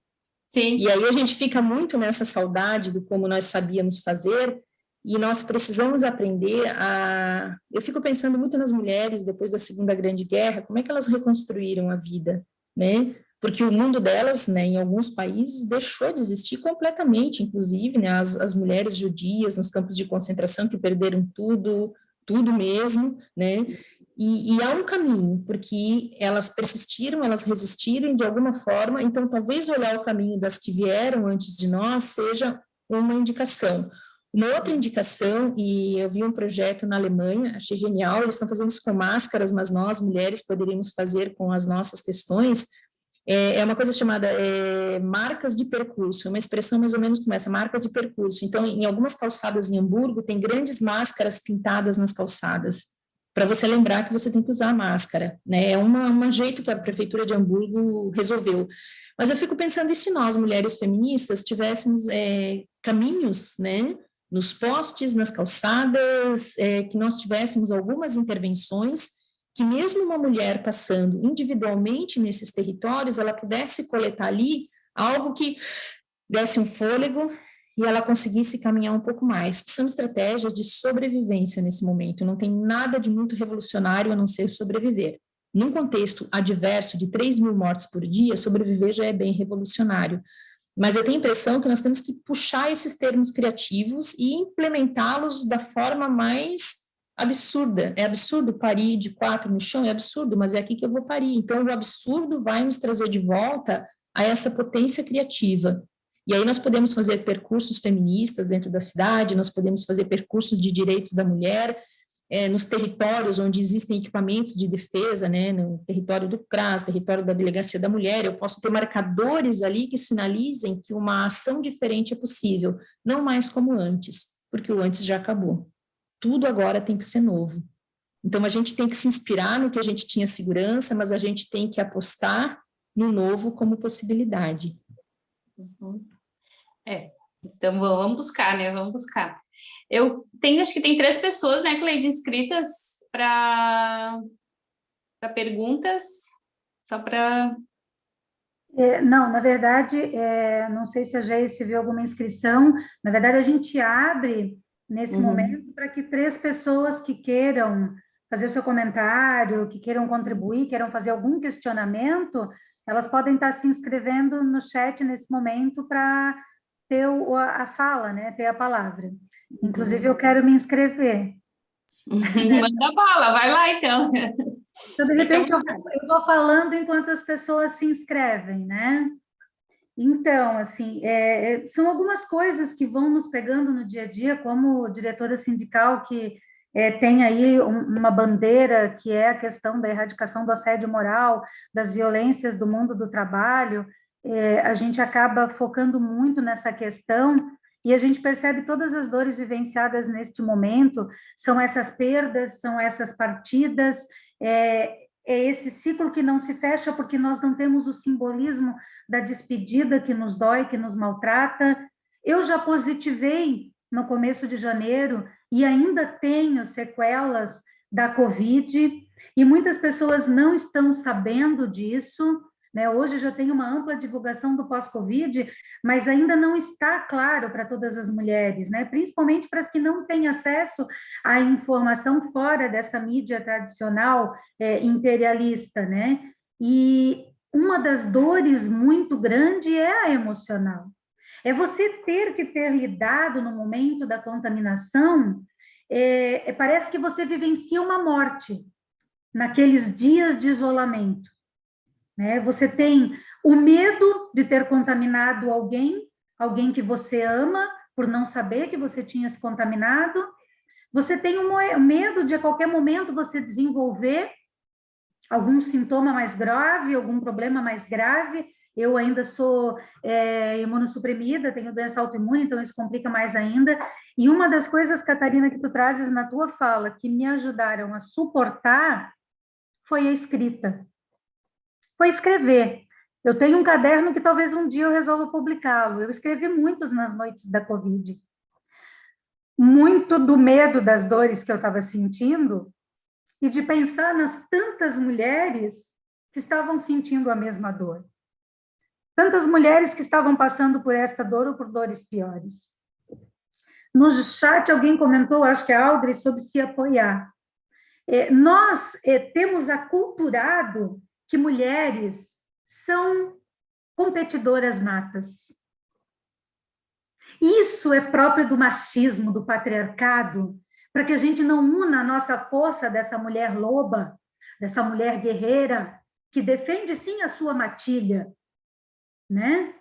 Sim. E aí a gente fica muito nessa saudade do como nós sabíamos fazer, e nós precisamos aprender a... Eu fico pensando muito nas mulheres, depois da Segunda Grande Guerra, como é que elas reconstruíram a vida, né? Porque o mundo delas, né, em alguns países, deixou de existir completamente, inclusive, né, as mulheres judias nos campos de concentração que perderam tudo mesmo, né? E há um caminho, porque elas persistiram, elas resistiram de alguma forma, então talvez olhar o caminho das que vieram antes de nós seja uma indicação. Uma outra indicação, e eu vi um projeto na Alemanha, achei genial, eles estão fazendo isso com máscaras, mas nós, mulheres, poderíamos fazer com as nossas questões, é uma coisa chamada marcas de percurso, é uma expressão mais ou menos como essa, marcas de percurso. Então, em algumas calçadas em Hamburgo, tem grandes máscaras pintadas nas calçadas, para você lembrar que você tem que usar a máscara, né? É um jeito que a prefeitura de Hamburgo resolveu. Mas eu fico pensando, e se nós, mulheres feministas, tivéssemos caminhos, né, nos postes, nas calçadas, que nós tivéssemos algumas intervenções que mesmo uma mulher passando individualmente nesses territórios, ela pudesse coletar ali algo que desse um fôlego e ela conseguisse caminhar um pouco mais. São estratégias de sobrevivência nesse momento, não tem nada de muito revolucionário a não ser sobreviver. Num contexto adverso de 3.000 mortes por dia, sobreviver já é bem revolucionário. Mas eu tenho a impressão que nós temos que puxar esses termos criativos e implementá-los da forma mais absurda. É absurdo parir de 4 no chão? É absurdo, mas é aqui que eu vou parir. Então, o absurdo vai nos trazer de volta a essa potência criativa. E aí nós podemos fazer percursos feministas dentro da cidade, nós podemos fazer percursos de direitos da mulher, nos territórios onde existem equipamentos de defesa, né, no território do CRAS, território da Delegacia da Mulher, eu posso ter marcadores ali que sinalizem que uma ação diferente é possível, não mais como antes, porque o antes já acabou. Tudo agora tem que ser novo. Então, a gente tem que se inspirar no que a gente tinha segurança, mas a gente tem que apostar no novo como possibilidade. Uhum. Então vamos buscar, né? Vamos buscar. Eu tenho, acho que tem 3 pessoas, né, Cleide, inscritas para perguntas, só para... Não, na verdade, não sei se a Geice viu alguma inscrição, na verdade a gente abre nesse momento para que 3 pessoas que queiram fazer o seu comentário, que queiram contribuir, queiram fazer algum questionamento, elas podem estar se inscrevendo no chat nesse momento para ter a fala, né, ter a palavra. Inclusive, eu quero me inscrever. Manda bala, vai lá, então. Então, de repente, eu vou falando enquanto as pessoas se inscrevem, né? Então, assim, são algumas coisas que vão nos pegando no dia a dia, como diretora sindical que tem aí uma bandeira que é a questão da erradicação do assédio moral, das violências do mundo do trabalho, a gente acaba focando muito nessa questão e a gente percebe todas as dores vivenciadas neste momento, são essas perdas, são essas partidas, é esse ciclo que não se fecha porque nós não temos o simbolismo da despedida que nos dói, que nos maltrata. Eu já positivei no começo de janeiro e ainda tenho sequelas da Covid, e muitas pessoas não estão sabendo disso, né? Hoje já tem uma ampla divulgação do pós-Covid, mas ainda não está claro para todas as mulheres, né? Principalmente para as que não têm acesso à informação fora dessa mídia tradicional imperialista, né? E uma das dores muito grande é a emocional. É você ter que ter lidado no momento da contaminação, parece que você vivencia uma morte naqueles dias de isolamento, né? Você tem o medo de ter contaminado alguém que você ama, por não saber que você tinha se contaminado. Você tem o medo de a qualquer momento você desenvolver algum sintoma mais grave, algum problema mais grave. Eu ainda sou imunossuprimida, tenho doença autoimune, então isso complica mais ainda. E uma das coisas, Catarina, que tu trazes na tua fala, que me ajudaram a suportar, foi a escrita. Foi escrever. Eu tenho um caderno que talvez um dia eu resolva publicá-lo. Eu escrevi muitos nas noites da Covid. Muito do medo das dores que eu estava sentindo e de pensar nas tantas mulheres que estavam sentindo a mesma dor. Tantas mulheres que estavam passando por esta dor ou por dores piores. No chat alguém comentou, acho que a Audrey, sobre se apoiar. Nós temos aculturado que mulheres são competidoras natas. Isso é próprio do machismo, do patriarcado, para que a gente não una a nossa força dessa mulher loba, dessa mulher guerreira, que defende sim a sua matilha, né?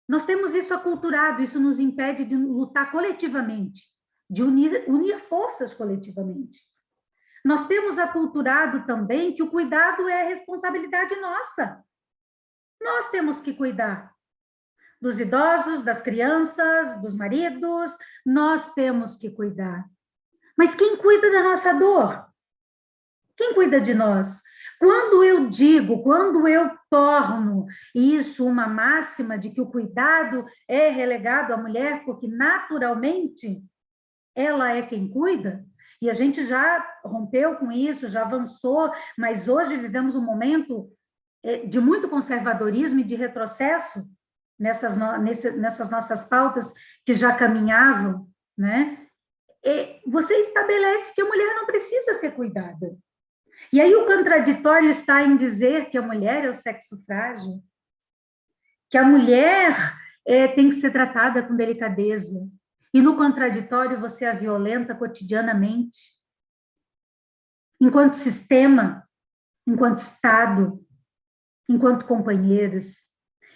Nós temos isso aculturado, isso nos impede de lutar coletivamente, de unir forças coletivamente. Nós temos aculturado também que o cuidado é responsabilidade nossa. Nós temos que cuidar dos idosos, das crianças, dos maridos, nós temos que cuidar. Mas quem cuida da nossa dor? Quem cuida de nós? Quando eu torno isso uma máxima de que o cuidado é relegado à mulher, porque naturalmente ela é quem cuida, E a gente já rompeu com isso, já avançou, mas hoje vivemos um momento de muito conservadorismo e de retrocesso nessas nossas pautas que já caminhavam, né? E você estabelece que a mulher não precisa ser cuidada. E aí o contraditório está em dizer que a mulher é o sexo frágil, que a mulher tem que ser tratada com delicadeza. E no contraditório você a violenta cotidianamente, enquanto sistema, enquanto Estado, enquanto companheiros.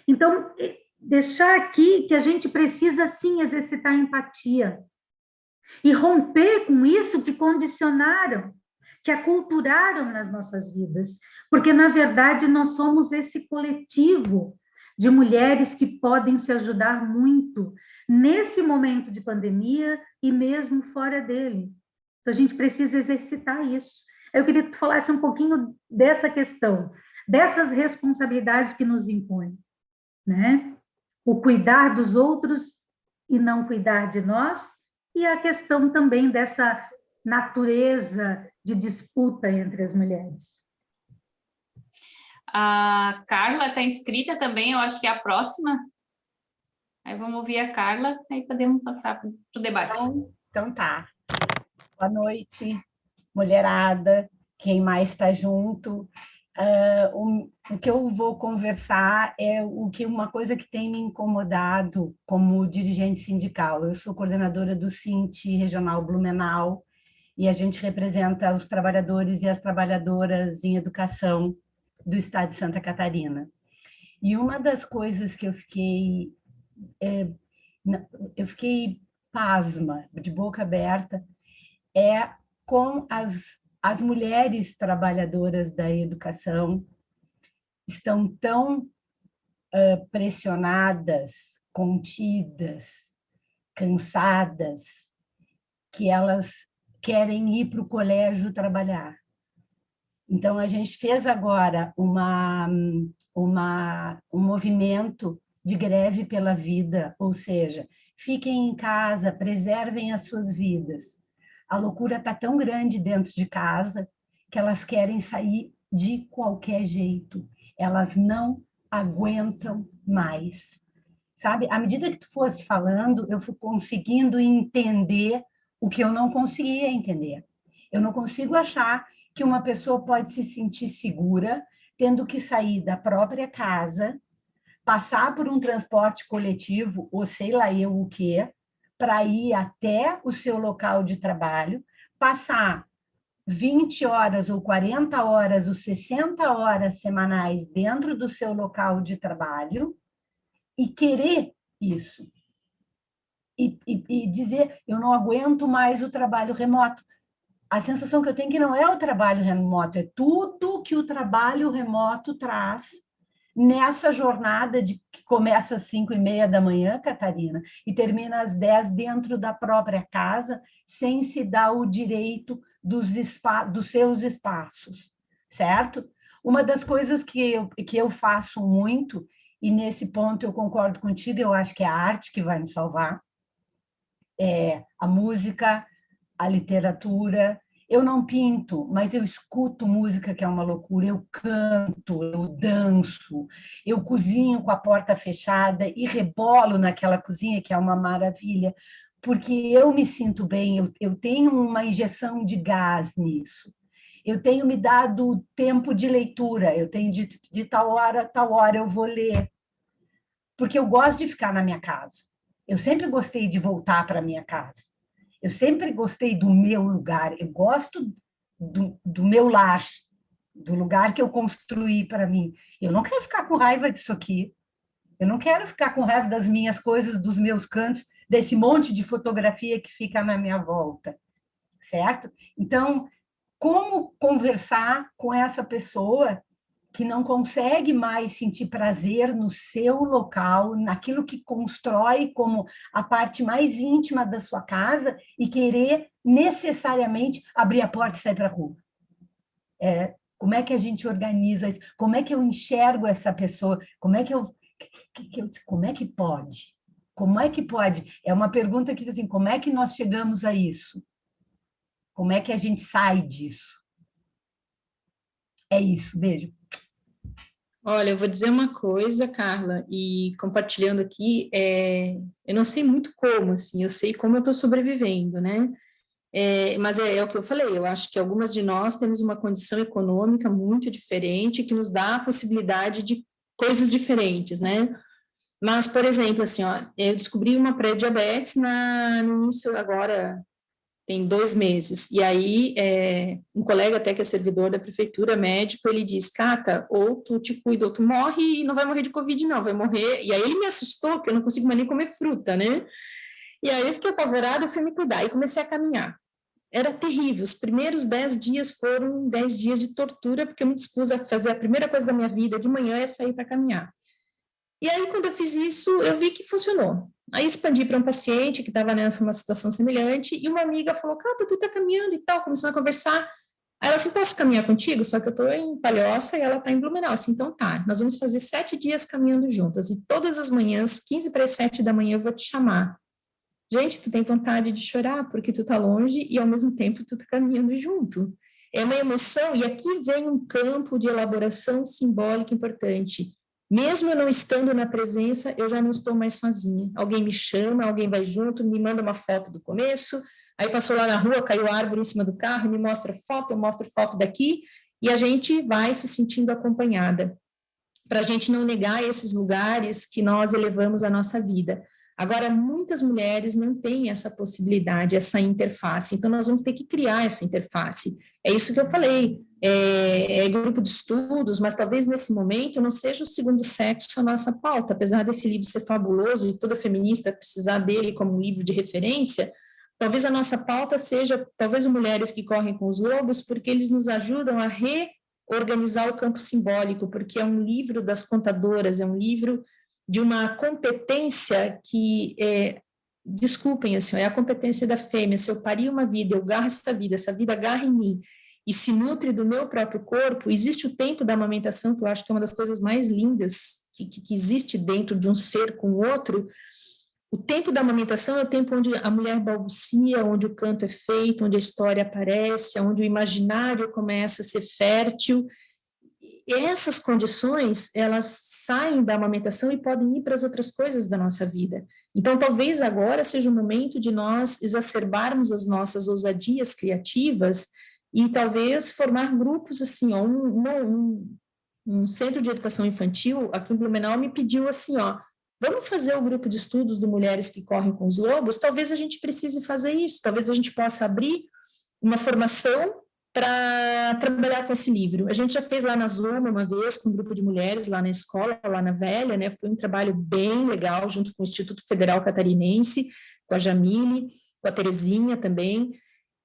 Então, deixar aqui que a gente precisa, sim, exercitar a empatia e romper com isso que condicionaram, que aculturaram nas nossas vidas. Porque, na verdade, nós somos esse coletivo de mulheres que podem se ajudar muito nesse momento de pandemia e mesmo fora dele. Então, a gente precisa exercitar isso. Eu queria que tu falasse um pouquinho dessa questão, dessas responsabilidades que nos impõem, né? O cuidar dos outros e não cuidar de nós, e a questão também dessa natureza de disputa entre as mulheres. A Carla está inscrita também, eu acho que é a próxima. Aí vamos ouvir a Carla, aí podemos passar para o debate. Então tá. Boa noite, mulherada, quem mais está junto. O que eu vou conversar é uma coisa que tem me incomodado como dirigente sindical. Eu sou coordenadora do Sinti Regional Blumenau e a gente representa os trabalhadores e as trabalhadoras em educação do estado de Santa Catarina. E uma das coisas que eu fiquei pasma, de boca aberta, é com as mulheres trabalhadoras da educação estão tão pressionadas, contidas, cansadas, que elas querem ir para o colégio trabalhar. Então, a gente fez agora um movimento de greve pela vida, ou seja, fiquem em casa, preservem as suas vidas. A loucura está tão grande dentro de casa que elas querem sair de qualquer jeito. Elas não aguentam mais. Sabe? À medida que tu fosse falando, eu fui conseguindo entender o que eu não conseguia entender. Eu não consigo achar que uma pessoa pode se sentir segura tendo que sair da própria casa, passar por um transporte coletivo, ou sei lá eu o quê, para ir até o seu local de trabalho, passar 20 horas ou 40 horas ou 60 horas semanais dentro do seu local de trabalho e querer isso. E dizer, eu não aguento mais o trabalho remoto. A sensação que eu tenho é que não é o trabalho remoto, é tudo que o trabalho remoto traz nessa jornada que começa às 5h30 da manhã, Catarina, e termina às 10 dentro da própria casa, sem se dar o direito dos seus espaços, certo? Uma das coisas que eu faço muito, e nesse ponto eu concordo contigo, eu acho que é a arte que vai nos salvar, é a música, a literatura. Eu não pinto, mas eu escuto música, que é uma loucura, eu canto, eu danço, eu cozinho com a porta fechada e rebolo naquela cozinha, que é uma maravilha, porque eu me sinto bem, eu tenho uma injeção de gás nisso. Eu tenho me dado tempo de leitura, eu tenho de tal hora eu vou ler, porque eu gosto de ficar na minha casa. Eu sempre gostei de voltar para a minha casa. Eu sempre gostei do meu lugar, eu gosto do meu lar, do lugar que eu construí para mim. Eu não quero ficar com raiva disso aqui, eu não quero ficar com raiva das minhas coisas, dos meus cantos, desse monte de fotografia que fica na minha volta, certo? Então, como conversar com essa pessoa que não consegue mais sentir prazer no seu local, naquilo que constrói como a parte mais íntima da sua casa e querer necessariamente abrir a porta e sair para a rua? Como é que a gente organiza isso? Como é que eu enxergo essa pessoa? Como é que pode? Como é que pode? É uma pergunta que diz assim, como é que nós chegamos a isso? Como é que a gente sai disso? É isso, beijo. Olha, eu vou dizer uma coisa, Carla, e compartilhando aqui, eu não sei muito como, assim, eu sei como eu estou sobrevivendo, né? Mas é o que eu falei, eu acho que algumas de nós temos uma condição econômica muito diferente que nos dá a possibilidade de coisas diferentes, né? Mas, por exemplo, assim, ó, eu descobri uma pré-diabetes no início agora, tem 2 meses, e aí um colega até que é servidor da prefeitura, médico, ele diz, Cata, ou tu te cuida ou tu morre e não vai morrer de Covid não, vai morrer, e aí ele me assustou, porque eu não consigo mais nem comer fruta, né? E aí eu fiquei apavorada, eu fui me cuidar, e comecei a caminhar. Era terrível, os primeiros 10 dias foram 10 dias de tortura, porque eu me dispus a fazer a primeira coisa da minha vida de manhã é sair para caminhar. E aí, quando eu fiz isso, eu vi que funcionou. Aí expandi para um paciente que estava nessa uma situação semelhante, e uma amiga falou, Cata, tu tá caminhando e tal, começando a conversar. Aí ela assim, posso caminhar contigo? Só que eu estou em Palhoça e ela está em Blumenau. Assim, então tá, nós vamos fazer 7 dias caminhando juntas, e todas as manhãs, 15 para as 7 da manhã, eu vou te chamar. Gente, tu tem vontade de chorar, porque tu tá longe e, ao mesmo tempo, tu tá caminhando junto. É uma emoção, e aqui vem um campo de elaboração simbólica importante. Mesmo eu não estando na presença, eu já não estou mais sozinha. Alguém me chama, alguém vai junto, me manda uma foto do começo, aí passou lá na rua, caiu a árvore em cima do carro, me mostra foto, eu mostro foto daqui, e a gente vai se sentindo acompanhada, para a gente não negar esses lugares que nós elevamos a nossa vida. Agora, muitas mulheres não têm essa possibilidade, essa interface, então nós vamos ter que criar essa interface. É isso que eu falei, grupo de estudos, mas talvez nesse momento não seja o segundo sexo a nossa pauta, apesar desse livro ser fabuloso e toda feminista precisar dele como um livro de referência, talvez a nossa pauta seja, talvez, Mulheres que Correm com os Lobos, porque eles nos ajudam a reorganizar o campo simbólico, porque é um livro das contadoras, é um livro de uma competência que, desculpem, assim, é a competência da fêmea. Se eu parir uma vida, eu garro essa vida agarra em mim e se nutre do meu próprio corpo, existe o tempo da amamentação, que eu acho que é uma das coisas mais lindas que existe dentro de um ser com o outro. O tempo da amamentação é o tempo onde a mulher balbucia, onde o canto é feito, onde a história aparece, onde o imaginário começa a ser fértil. E essas condições, elas saem da amamentação e podem ir para as outras coisas da nossa vida. Então, talvez agora seja o momento de nós exacerbarmos as nossas ousadias criativas e talvez formar grupos, assim, ó, um centro de educação infantil aqui em Blumenau me pediu assim, ó, vamos fazer o grupo de estudos do Mulheres que Correm com os Lobos? Talvez a gente precise fazer isso, talvez a gente possa abrir uma formação para trabalhar com esse livro. A gente já fez lá na Zuma uma vez, com um grupo de mulheres lá na escola, lá na Velha, né? Foi um trabalho bem legal, junto com o Instituto Federal Catarinense, com a Jamile, com a Terezinha também.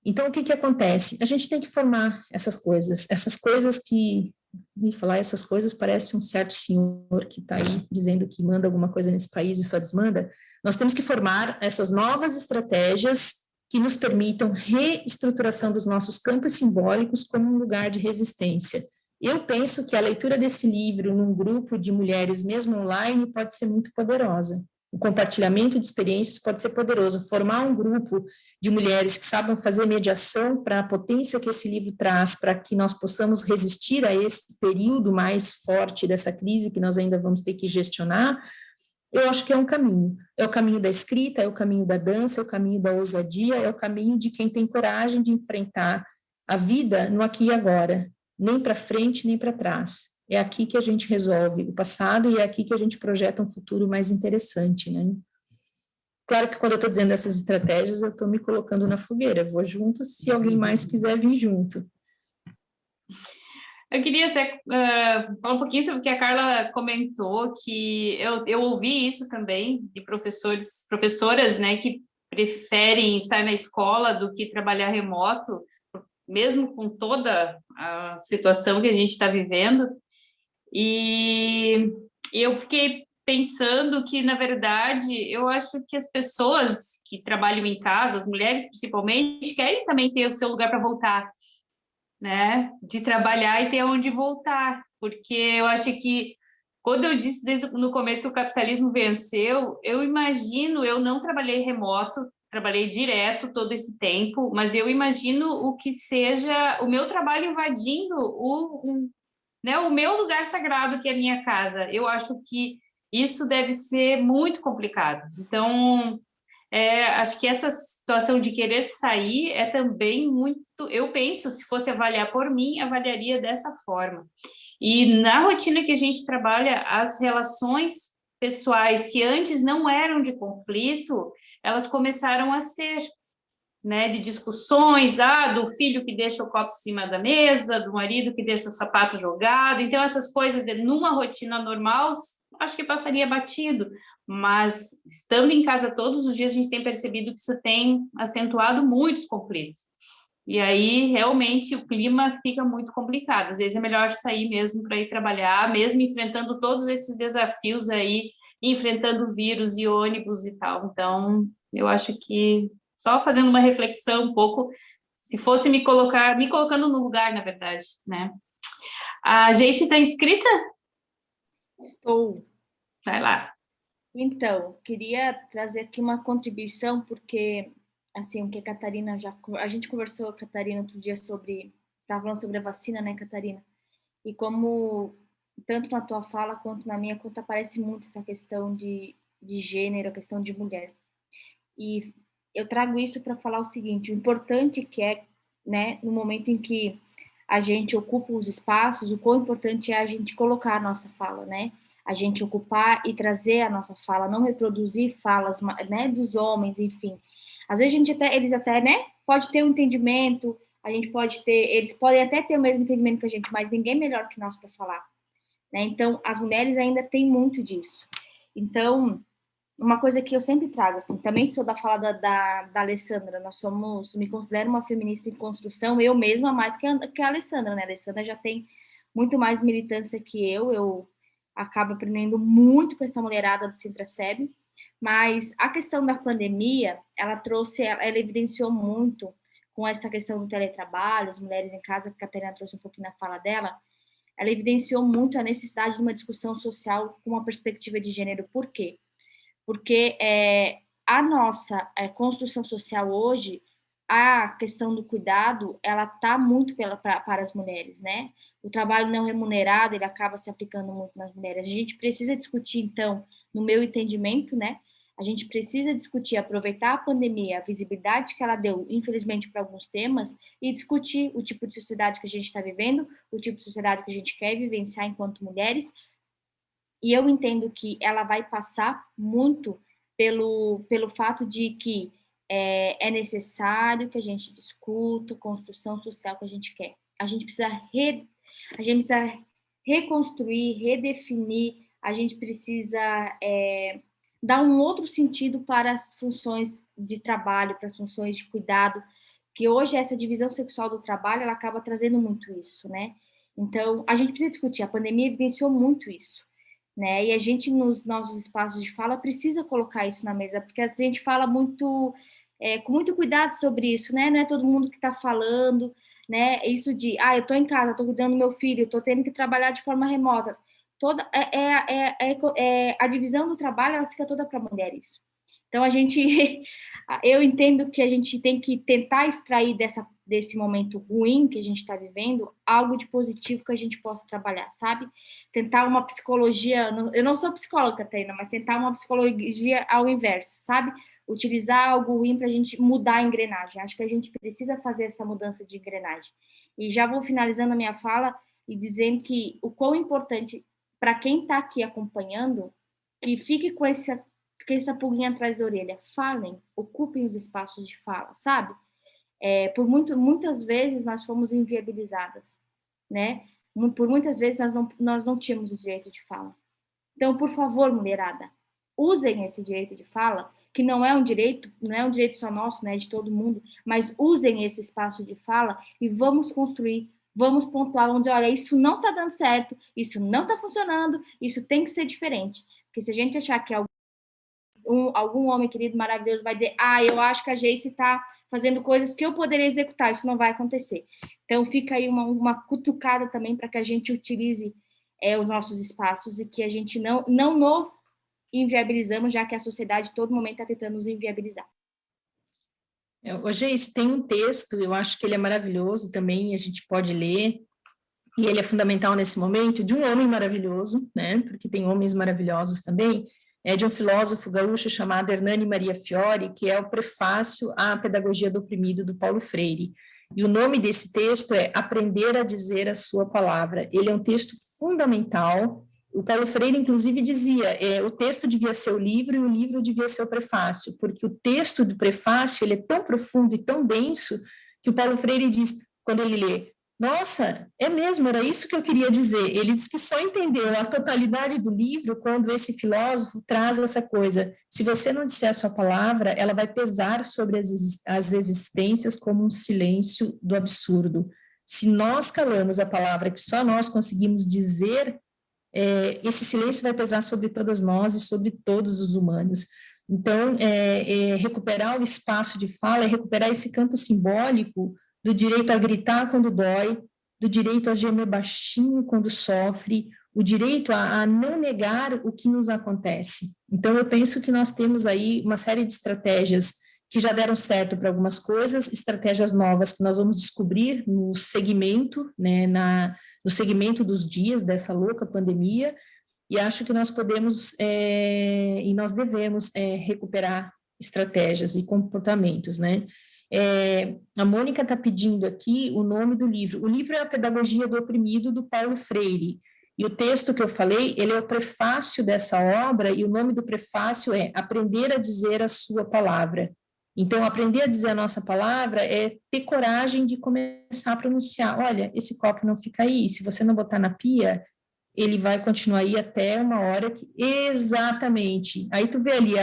Então, o que que acontece? A gente tem que formar essas coisas que, me falar essas coisas, parece um certo senhor que está aí dizendo que manda alguma coisa nesse país e só desmanda. Nós temos que formar essas novas estratégias que nos permitam reestruturação dos nossos campos simbólicos como um lugar de resistência. Eu penso que a leitura desse livro num grupo de mulheres, mesmo online, pode ser muito poderosa. O compartilhamento de experiências pode ser poderoso. Formar um grupo de mulheres que sabem fazer mediação para a potência que esse livro traz, para que nós possamos resistir a esse período mais forte dessa crise que nós ainda vamos ter que gestionar, eu acho que é um caminho. É o caminho da escrita, é o caminho da dança, é o caminho da ousadia, é o caminho de quem tem coragem de enfrentar a vida no aqui e agora, nem para frente, nem para trás. É aqui que a gente resolve o passado e é aqui que a gente projeta um futuro mais interessante, né? Claro que quando eu estou dizendo essas estratégias, eu estou me colocando na fogueira. Eu vou junto se alguém mais quiser vir junto. Eu queria falar um pouquinho sobre o que a Carla comentou, que eu ouvi isso também de professoras, né, que preferem estar na escola do que trabalhar remoto, mesmo com toda a situação que a gente está vivendo. E eu fiquei pensando que, na verdade, eu acho que as pessoas que trabalham em casa, as mulheres principalmente, querem também ter o seu lugar para voltar, né? De trabalhar e ter onde voltar, porque eu acho que quando eu disse desde no começo que o capitalismo venceu, eu imagino, eu não trabalhei remoto, trabalhei direto todo esse tempo, mas eu imagino o que seja o meu trabalho invadindo né, o meu lugar sagrado, que é a minha casa. Eu acho que isso deve ser muito complicado. Então, acho que essa situação de querer sair é também muito... Eu penso, se fosse avaliar por mim, avaliaria dessa forma. E na rotina que a gente trabalha, as relações pessoais que antes não eram de conflito, elas começaram a ser, né, de discussões, do filho que deixa o copo em cima da mesa, do marido que deixa o sapato jogado. Então, essas coisas, numa rotina normal, acho que passaria batido, mas estando em casa todos os dias, a gente tem percebido que isso tem acentuado muitos conflitos. E aí, realmente, o clima fica muito complicado. Às vezes é melhor sair mesmo para ir trabalhar, mesmo enfrentando todos esses desafios aí, enfrentando vírus e ônibus e tal. Então, eu acho que só fazendo uma reflexão um pouco, se fosse me colocando no lugar, na verdade, né? A Geice está inscrita? Estou. Vai lá. Então, queria trazer aqui uma contribuição, porque, assim, o que a Catarina a gente conversou, Catarina, outro dia estava falando sobre a vacina, né, Catarina? E como, tanto na tua fala quanto na minha conta, aparece muito essa questão de gênero, a questão de mulher. E eu trago isso para falar o seguinte: o importante que é, né, no momento em que a gente ocupa os espaços, o quão importante é a gente colocar a nossa fala, né? A gente ocupar e trazer a nossa fala, não reproduzir falas, né, dos homens, enfim. Às vezes eles até, né, pode ter um entendimento, eles podem até ter o mesmo entendimento que a gente, mas ninguém é melhor que nós para falar, né? Então, as mulheres ainda têm muito disso. Então, uma coisa que eu sempre trago, assim, também sou da fala da Alessandra, me considero uma feminista em construção, eu mesma mais que a Alessandra, né? A Alessandra já tem muito mais militância que eu acabo aprendendo muito com essa mulherada do Sintraceb, mas a questão da pandemia, ela evidenciou muito com essa questão do teletrabalho, as mulheres em casa, que a Catarina trouxe um pouquinho na fala dela, ela evidenciou muito a necessidade de uma discussão social com uma perspectiva de gênero. Por quê? Porque a nossa construção social hoje, a questão do cuidado, ela está muito para as mulheres, né? O trabalho não remunerado, ele acaba se aplicando muito nas mulheres. A gente precisa discutir, então, no meu entendimento, né? A gente precisa discutir, aproveitar a pandemia, a visibilidade que ela deu, infelizmente, para alguns temas, e discutir o tipo de sociedade que a gente está vivendo, o tipo de sociedade que a gente quer vivenciar enquanto mulheres. E eu entendo que ela vai passar muito pelo fato de que é necessário que a gente discuta a construção social que a gente quer. A gente precisa reconstruir, redefinir, a gente precisa dar um outro sentido para as funções de trabalho, para as funções de cuidado, que hoje essa divisão sexual do trabalho, ela acaba trazendo muito isso, né? Então, a gente precisa discutir, a pandemia evidenciou muito isso, né? E a gente, nos nossos espaços de fala, precisa colocar isso na mesa, porque a gente fala muito, com muito cuidado sobre isso, né? Não é todo mundo que está falando, né? Isso de, eu estou em casa, estou cuidando do meu filho, estou tendo que trabalhar de forma remota. A divisão do trabalho, ela fica toda para mulheres. Então, eu entendo que a gente tem que tentar extrair desse momento ruim que a gente está vivendo, algo de positivo que a gente possa trabalhar, sabe? Tentar uma psicologia, eu não sou psicóloga, Catarina, mas tentar uma psicologia ao inverso, sabe? Utilizar algo ruim para a gente mudar a engrenagem. Acho que a gente precisa fazer essa mudança de engrenagem. E já vou finalizando a minha fala e dizendo que o quão importante, para quem está aqui acompanhando, que fique com essa pulguinha atrás da orelha. Falem, ocupem os espaços de fala, sabe? Muitas vezes nós fomos inviabilizadas, né? Por muitas vezes nós não tínhamos o direito de fala. Então, por favor, mulherada, usem esse direito de fala, que não é um direito só nosso, né, de todo mundo, mas usem esse espaço de fala e vamos construir, vamos pontuar, vamos dizer, olha, isso não está dando certo, isso não está funcionando, isso tem que ser diferente. Porque se a gente achar que algum homem querido, maravilhoso, vai dizer, eu acho que a Geice está fazendo coisas que eu poderia executar, isso não vai acontecer. Então, fica aí uma cutucada também para que a gente utilize os nossos espaços e que a gente não nos inviabilizamos, já que a sociedade, todo momento, está tentando nos inviabilizar. Hoje tem um texto, eu acho que ele é maravilhoso também, a gente pode ler, e ele é fundamental nesse momento, de um homem maravilhoso, né, porque tem homens maravilhosos também, é de um filósofo gaúcho chamado Hernani Maria Fiore, que é o prefácio à Pedagogia do Oprimido, do Paulo Freire. E o nome desse texto é Aprender a Dizer a Sua Palavra. Ele é um texto fundamental. O Paulo Freire, inclusive, dizia o texto devia ser o livro e o livro devia ser o prefácio, porque o texto do prefácio ele é tão profundo e tão denso que o Paulo Freire diz, quando ele lê, nossa, é mesmo, era isso que eu queria dizer. Ele diz que só entendeu a totalidade do livro quando esse filósofo traz essa coisa. Se você não disser a sua palavra, ela vai pesar sobre as existências como um silêncio do absurdo. Se nós calamos a palavra que só nós conseguimos dizer, esse silêncio vai pesar sobre todas nós e sobre todos os humanos. Então, recuperar o espaço de fala, recuperar esse campo simbólico do direito a gritar quando dói, do direito a gemer baixinho quando sofre, o direito a não negar o que nos acontece. Então, eu penso que nós temos aí uma série de estratégias que já deram certo para algumas coisas, estratégias novas que nós vamos descobrir no segmento, né, no segmento dos dias dessa louca pandemia, e acho que nós podemos e nós devemos recuperar estratégias e comportamentos, né? A Mônica está pedindo aqui o nome do livro. O livro é A Pedagogia do Oprimido, do Paulo Freire. E o texto que eu falei, ele é o prefácio dessa obra, e o nome do prefácio é Aprender a Dizer a Sua Palavra. Então, aprender a dizer a nossa palavra é ter coragem de começar a pronunciar. Olha, esse copo não fica aí, se você não botar na pia, ele vai continuar aí até uma hora que... Exatamente. Aí tu vê ali,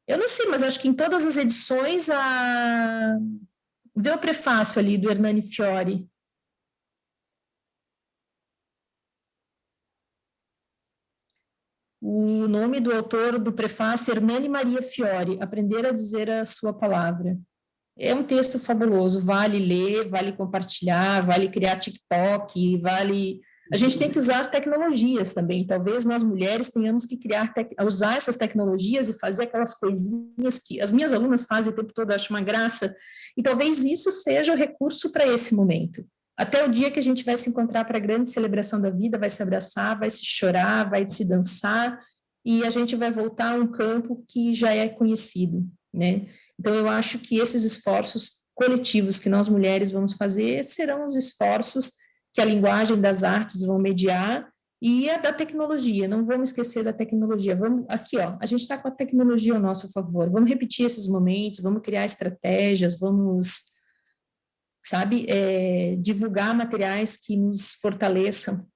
eu não sei, mas acho que em todas as edições, vê o prefácio ali do Hernani Fiore. O nome do autor do prefácio é Hernani Maria Fiore, Aprender a Dizer a Sua Palavra. É um texto fabuloso, vale ler, vale compartilhar, vale criar TikTok, vale... A gente tem que usar as tecnologias também. Talvez nós mulheres tenhamos que usar essas tecnologias e fazer aquelas coisinhas que as minhas alunas fazem o tempo todo, eu acho uma graça. E talvez isso seja o recurso para esse momento. Até o dia que a gente vai se encontrar para a grande celebração da vida, vai se abraçar, vai se chorar, vai se dançar, e a gente vai voltar a um campo que já é conhecido, né? Então, eu acho que esses esforços coletivos que nós mulheres vamos fazer serão os esforços que a linguagem das artes vão mediar e a da tecnologia. Não vamos esquecer da tecnologia. Vamos aqui, ó, a gente está com a tecnologia ao nosso favor. Vamos repetir esses momentos, vamos criar estratégias, vamos, sabe, divulgar materiais que nos fortaleçam,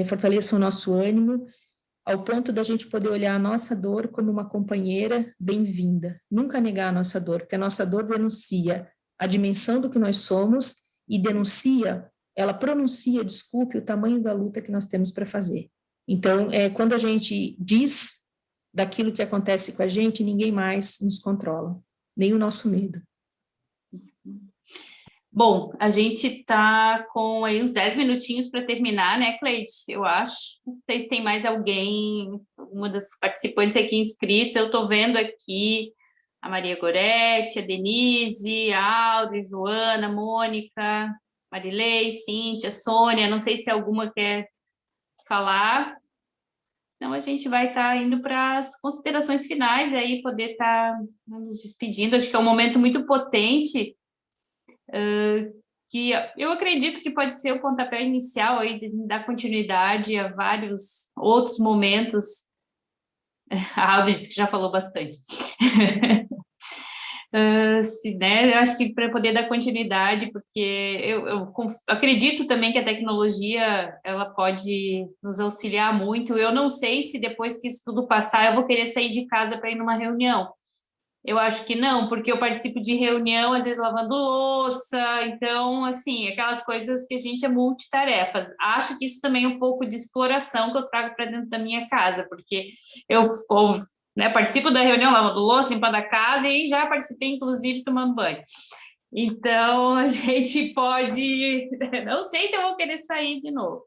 fortaleçam o nosso ânimo, ao ponto da gente poder olhar a nossa dor como uma companheira bem-vinda. Nunca negar a nossa dor, porque a nossa dor denuncia a dimensão do que nós somos e ela pronuncia, desculpe, o tamanho da luta que nós temos para fazer. Então, quando a gente diz daquilo que acontece com a gente, ninguém mais nos controla, nem o nosso medo. Bom, a gente está com aí uns 10 minutinhos para terminar, né, Cleide? Eu acho. Não sei se tem mais alguém, uma das participantes aqui inscritos. Eu estou vendo aqui a Maria Goretti, a Denise, a Aldris, Joana, Mônica, Marilei, Cíntia, Sônia. Não sei se alguma quer falar. Então, a gente vai estar indo para as considerações finais, e aí poder estar nos despedindo. Acho que é um momento muito potente, que eu acredito que pode ser o pontapé inicial aí de dar continuidade a vários outros momentos. A Alda disse que já falou bastante. Né, eu acho que para poder dar continuidade, porque eu acredito também que a tecnologia ela pode nos auxiliar muito. Eu não sei se depois que isso tudo passar eu vou querer sair de casa para ir numa reunião. Eu acho que não, porque eu participo de reunião, às vezes lavando louça, então, assim, aquelas coisas que a gente é multitarefas. Acho que isso também é um pouco de exploração que eu trago para dentro da minha casa, porque eu participo da reunião lavando louça, limpando a casa, e já participei, inclusive, tomando banho. Então, a gente pode... Não sei se eu vou querer sair de novo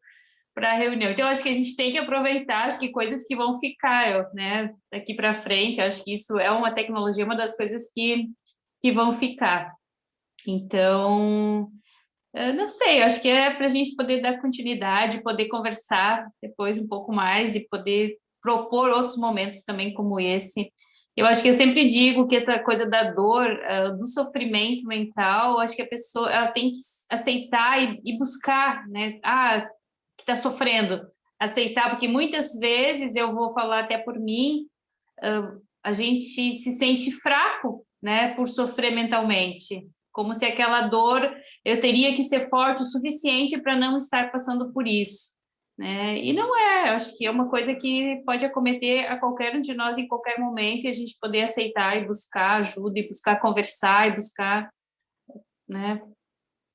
para a reunião. Então, acho que a gente tem que aproveitar, acho que coisas que vão ficar, né, daqui para frente. Acho que isso é uma tecnologia, uma das coisas que que vão ficar. Então, eu não sei, acho que é para a gente poder dar continuidade, poder conversar depois um pouco mais e poder propor outros momentos também como esse. Eu acho que eu sempre digo que essa coisa da dor, do sofrimento mental, acho que a pessoa ela tem que aceitar e buscar, né? Que está sofrendo, aceitar, porque muitas vezes, eu vou falar até por mim, a gente se sente fraco, né, por sofrer mentalmente, como se aquela dor, eu teria que ser forte o suficiente para não estar passando por isso, né? E não é, acho que é uma coisa que pode acometer a qualquer um de nós em qualquer momento, e a gente poder aceitar e buscar ajuda, e buscar conversar, e buscar, né,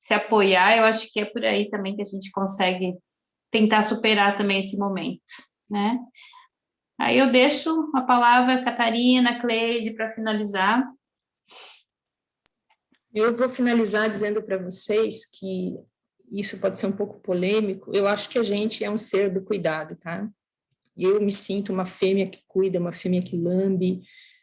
se apoiar. Eu acho que é por aí também que a gente consegue tentar superar também esse momento, né? Aí eu deixo a palavra a Catarina, Cleide, para finalizar. Eu vou finalizar dizendo para vocês que isso pode ser um pouco polêmico. Eu acho que a gente é um ser do cuidado, tá? Eu me sinto uma fêmea que cuida, uma fêmea que lambe,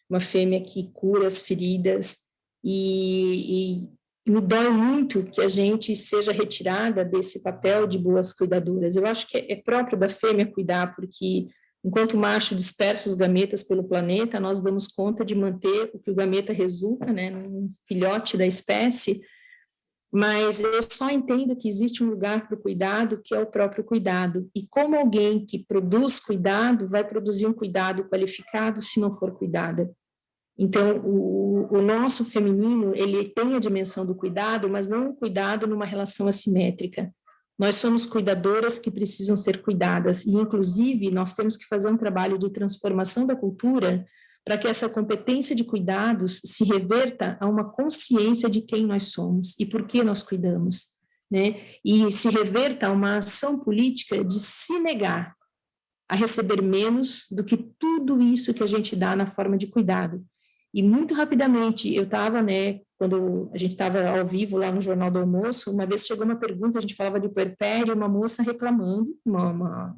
uma fêmea que cura as feridas, e me dói muito que a gente seja retirada desse papel de boas cuidadoras. Eu acho que é próprio da fêmea cuidar, porque enquanto o macho dispersa os gametas pelo planeta, nós damos conta de manter o que o gameta resulta, né, num filhote da espécie, mas eu só entendo que existe um lugar para o cuidado, que é o próprio cuidado. E como alguém que produz cuidado vai produzir um cuidado qualificado se não for cuidada? Então, o nosso feminino, ele tem a dimensão do cuidado, mas não um cuidado numa relação assimétrica. Nós somos cuidadoras que precisam ser cuidadas, e, inclusive, nós temos que fazer um trabalho de transformação da cultura para que essa competência de cuidados se reverta a uma consciência de quem nós somos e por que nós cuidamos, né? E se reverta a uma ação política de se negar a receber menos do que tudo isso que a gente dá na forma de cuidado. E muito rapidamente, eu estava, né, quando a gente estava ao vivo lá no Jornal do Almoço, uma vez chegou uma pergunta, a gente falava de puerpério, uma moça reclamando, uma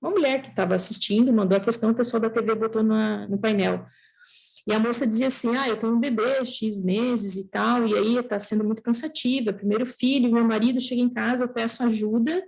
mulher que estava assistindo, mandou a questão, o pessoal da TV botou no painel. E a moça dizia assim, eu tenho um bebê, X meses e tal, e aí está sendo muito cansativa, primeiro filho, meu marido chega em casa, eu peço ajuda,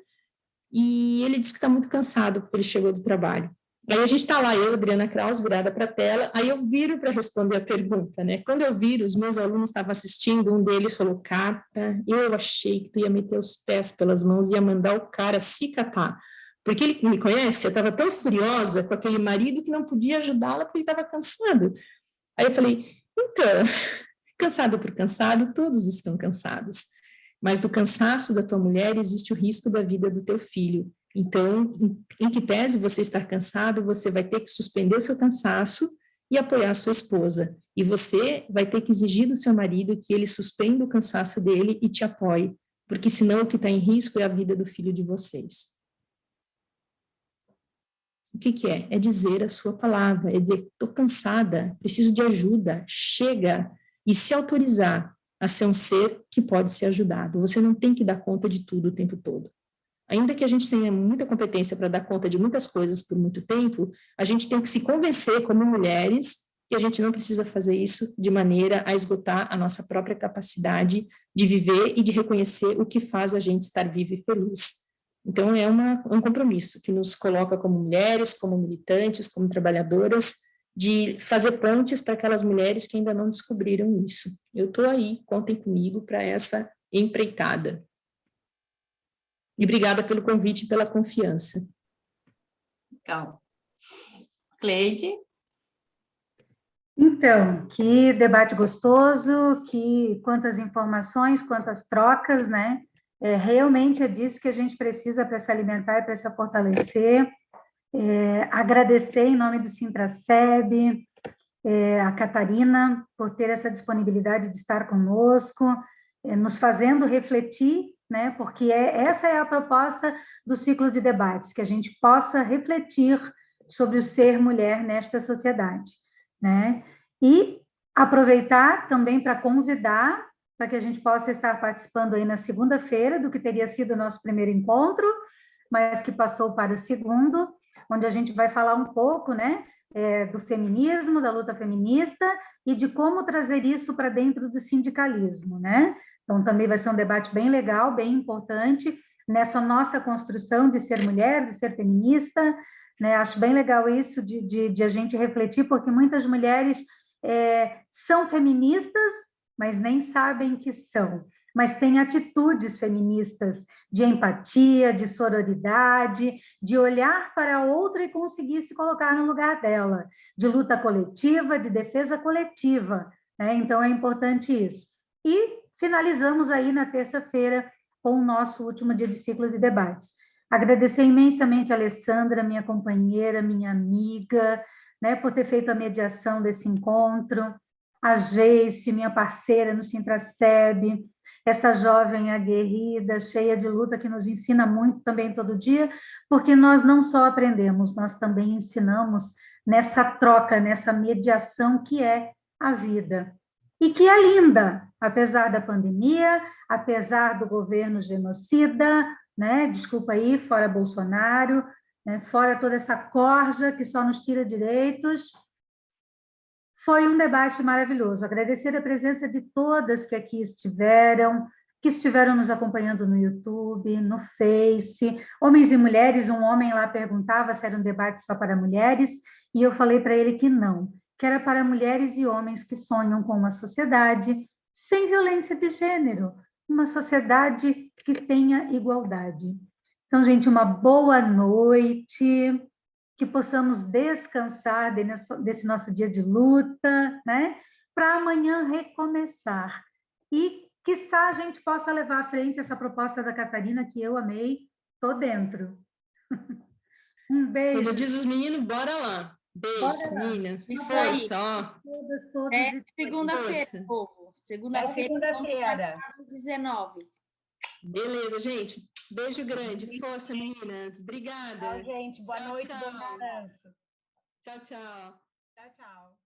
e ele diz que está muito cansado, porque ele chegou do trabalho. Aí a gente está lá, eu, Adriana Kraus, virada para a tela, aí eu viro para responder a pergunta, né? Quando eu viro, os meus alunos estavam assistindo, um deles falou, Cata, eu achei que tu ia meter os pés pelas mãos e ia mandar o cara se catar. Porque ele me conhece, eu estava tão furiosa com aquele marido que não podia ajudá-la porque ele estava cansado. Aí eu falei, então, cansado por cansado, todos estão cansados. Mas do cansaço da tua mulher existe o risco da vida do teu filho. Então, em que pese você estar cansado, você vai ter que suspender o seu cansaço e apoiar a sua esposa. E você vai ter que exigir do seu marido que ele suspenda o cansaço dele e te apoie, porque senão o que está em risco é a vida do filho de vocês. O que é? É dizer a sua palavra, é dizer, estou cansada, preciso de ajuda, chega, e se autorizar a ser um ser que pode ser ajudado. Você não tem que dar conta de tudo o tempo todo. Ainda que a gente tenha muita competência para dar conta de muitas coisas por muito tempo, a gente tem que se convencer como mulheres que a gente não precisa fazer isso de maneira a esgotar a nossa própria capacidade de viver e de reconhecer o que faz a gente estar viva e feliz. Então, é um compromisso que nos coloca como mulheres, como militantes, como trabalhadoras, de fazer pontes para aquelas mulheres que ainda não descobriram isso. Eu estou aí, contem comigo para essa empreitada. E obrigada pelo convite e pela confiança. Legal. Cleide? Então, que debate gostoso, que quantas informações, quantas trocas, né? Realmente é disso que a gente precisa para se alimentar e para se fortalecer. Agradecer em nome do Sintraceb, a Catarina, por ter essa disponibilidade de estar conosco, nos fazendo refletir, né? Porque essa é a proposta do ciclo de debates, que a gente possa refletir sobre o ser mulher nesta sociedade, né? E aproveitar também para convidar para que a gente possa estar participando aí na segunda-feira do que teria sido o nosso primeiro encontro, mas que passou para o segundo, onde a gente vai falar um pouco, né, do feminismo, da luta feminista e de como trazer isso para dentro do sindicalismo, né? Então, também vai ser um debate bem legal, bem importante, nessa nossa construção de ser mulher, de ser feminista, né? Acho bem legal isso de a gente refletir, porque muitas mulheres são feministas, mas nem sabem que são, mas têm atitudes feministas de empatia, de sororidade, de olhar para a outra e conseguir se colocar no lugar dela, de luta coletiva, de defesa coletiva, né? Então, é importante isso. E finalizamos aí na terça-feira com o nosso último dia de ciclo de debates. Agradecer imensamente a Alessandra, minha companheira, minha amiga, né, por ter feito a mediação desse encontro, a Geice, minha parceira no Sintraceb, essa jovem aguerrida, cheia de luta, que nos ensina muito também todo dia, porque nós não só aprendemos, nós também ensinamos nessa troca, nessa mediação que é a vida. E que é linda, apesar da pandemia, apesar do governo genocida, né? Desculpa aí, fora Bolsonaro, né? Fora toda essa corja que só nos tira direitos. Foi um debate maravilhoso. Agradecer a presença de todas que aqui estiveram, que estiveram nos acompanhando no YouTube, no Face, homens e mulheres. Um homem lá perguntava se era um debate só para mulheres, e eu falei para ele que não, que era para mulheres e homens que sonham com uma sociedade sem violência de gênero, uma sociedade que tenha igualdade. Então, gente, uma boa noite, que possamos descansar desse nosso dia de luta, né? Para amanhã recomeçar. E, quiçá, a gente possa levar à frente essa proposta da Catarina, que eu amei, estou dentro. Um beijo. Como diz os meninos, bora lá. Beijo, meninas. Força, ó. Todas, segunda-feira, povo. Segunda-feira, às 19. Beleza, gente. Beijo grande. Força, meninas. Obrigada. Tchau, gente. Boa noite, bom descanso. Tchau, tchau. Tchau, tchau.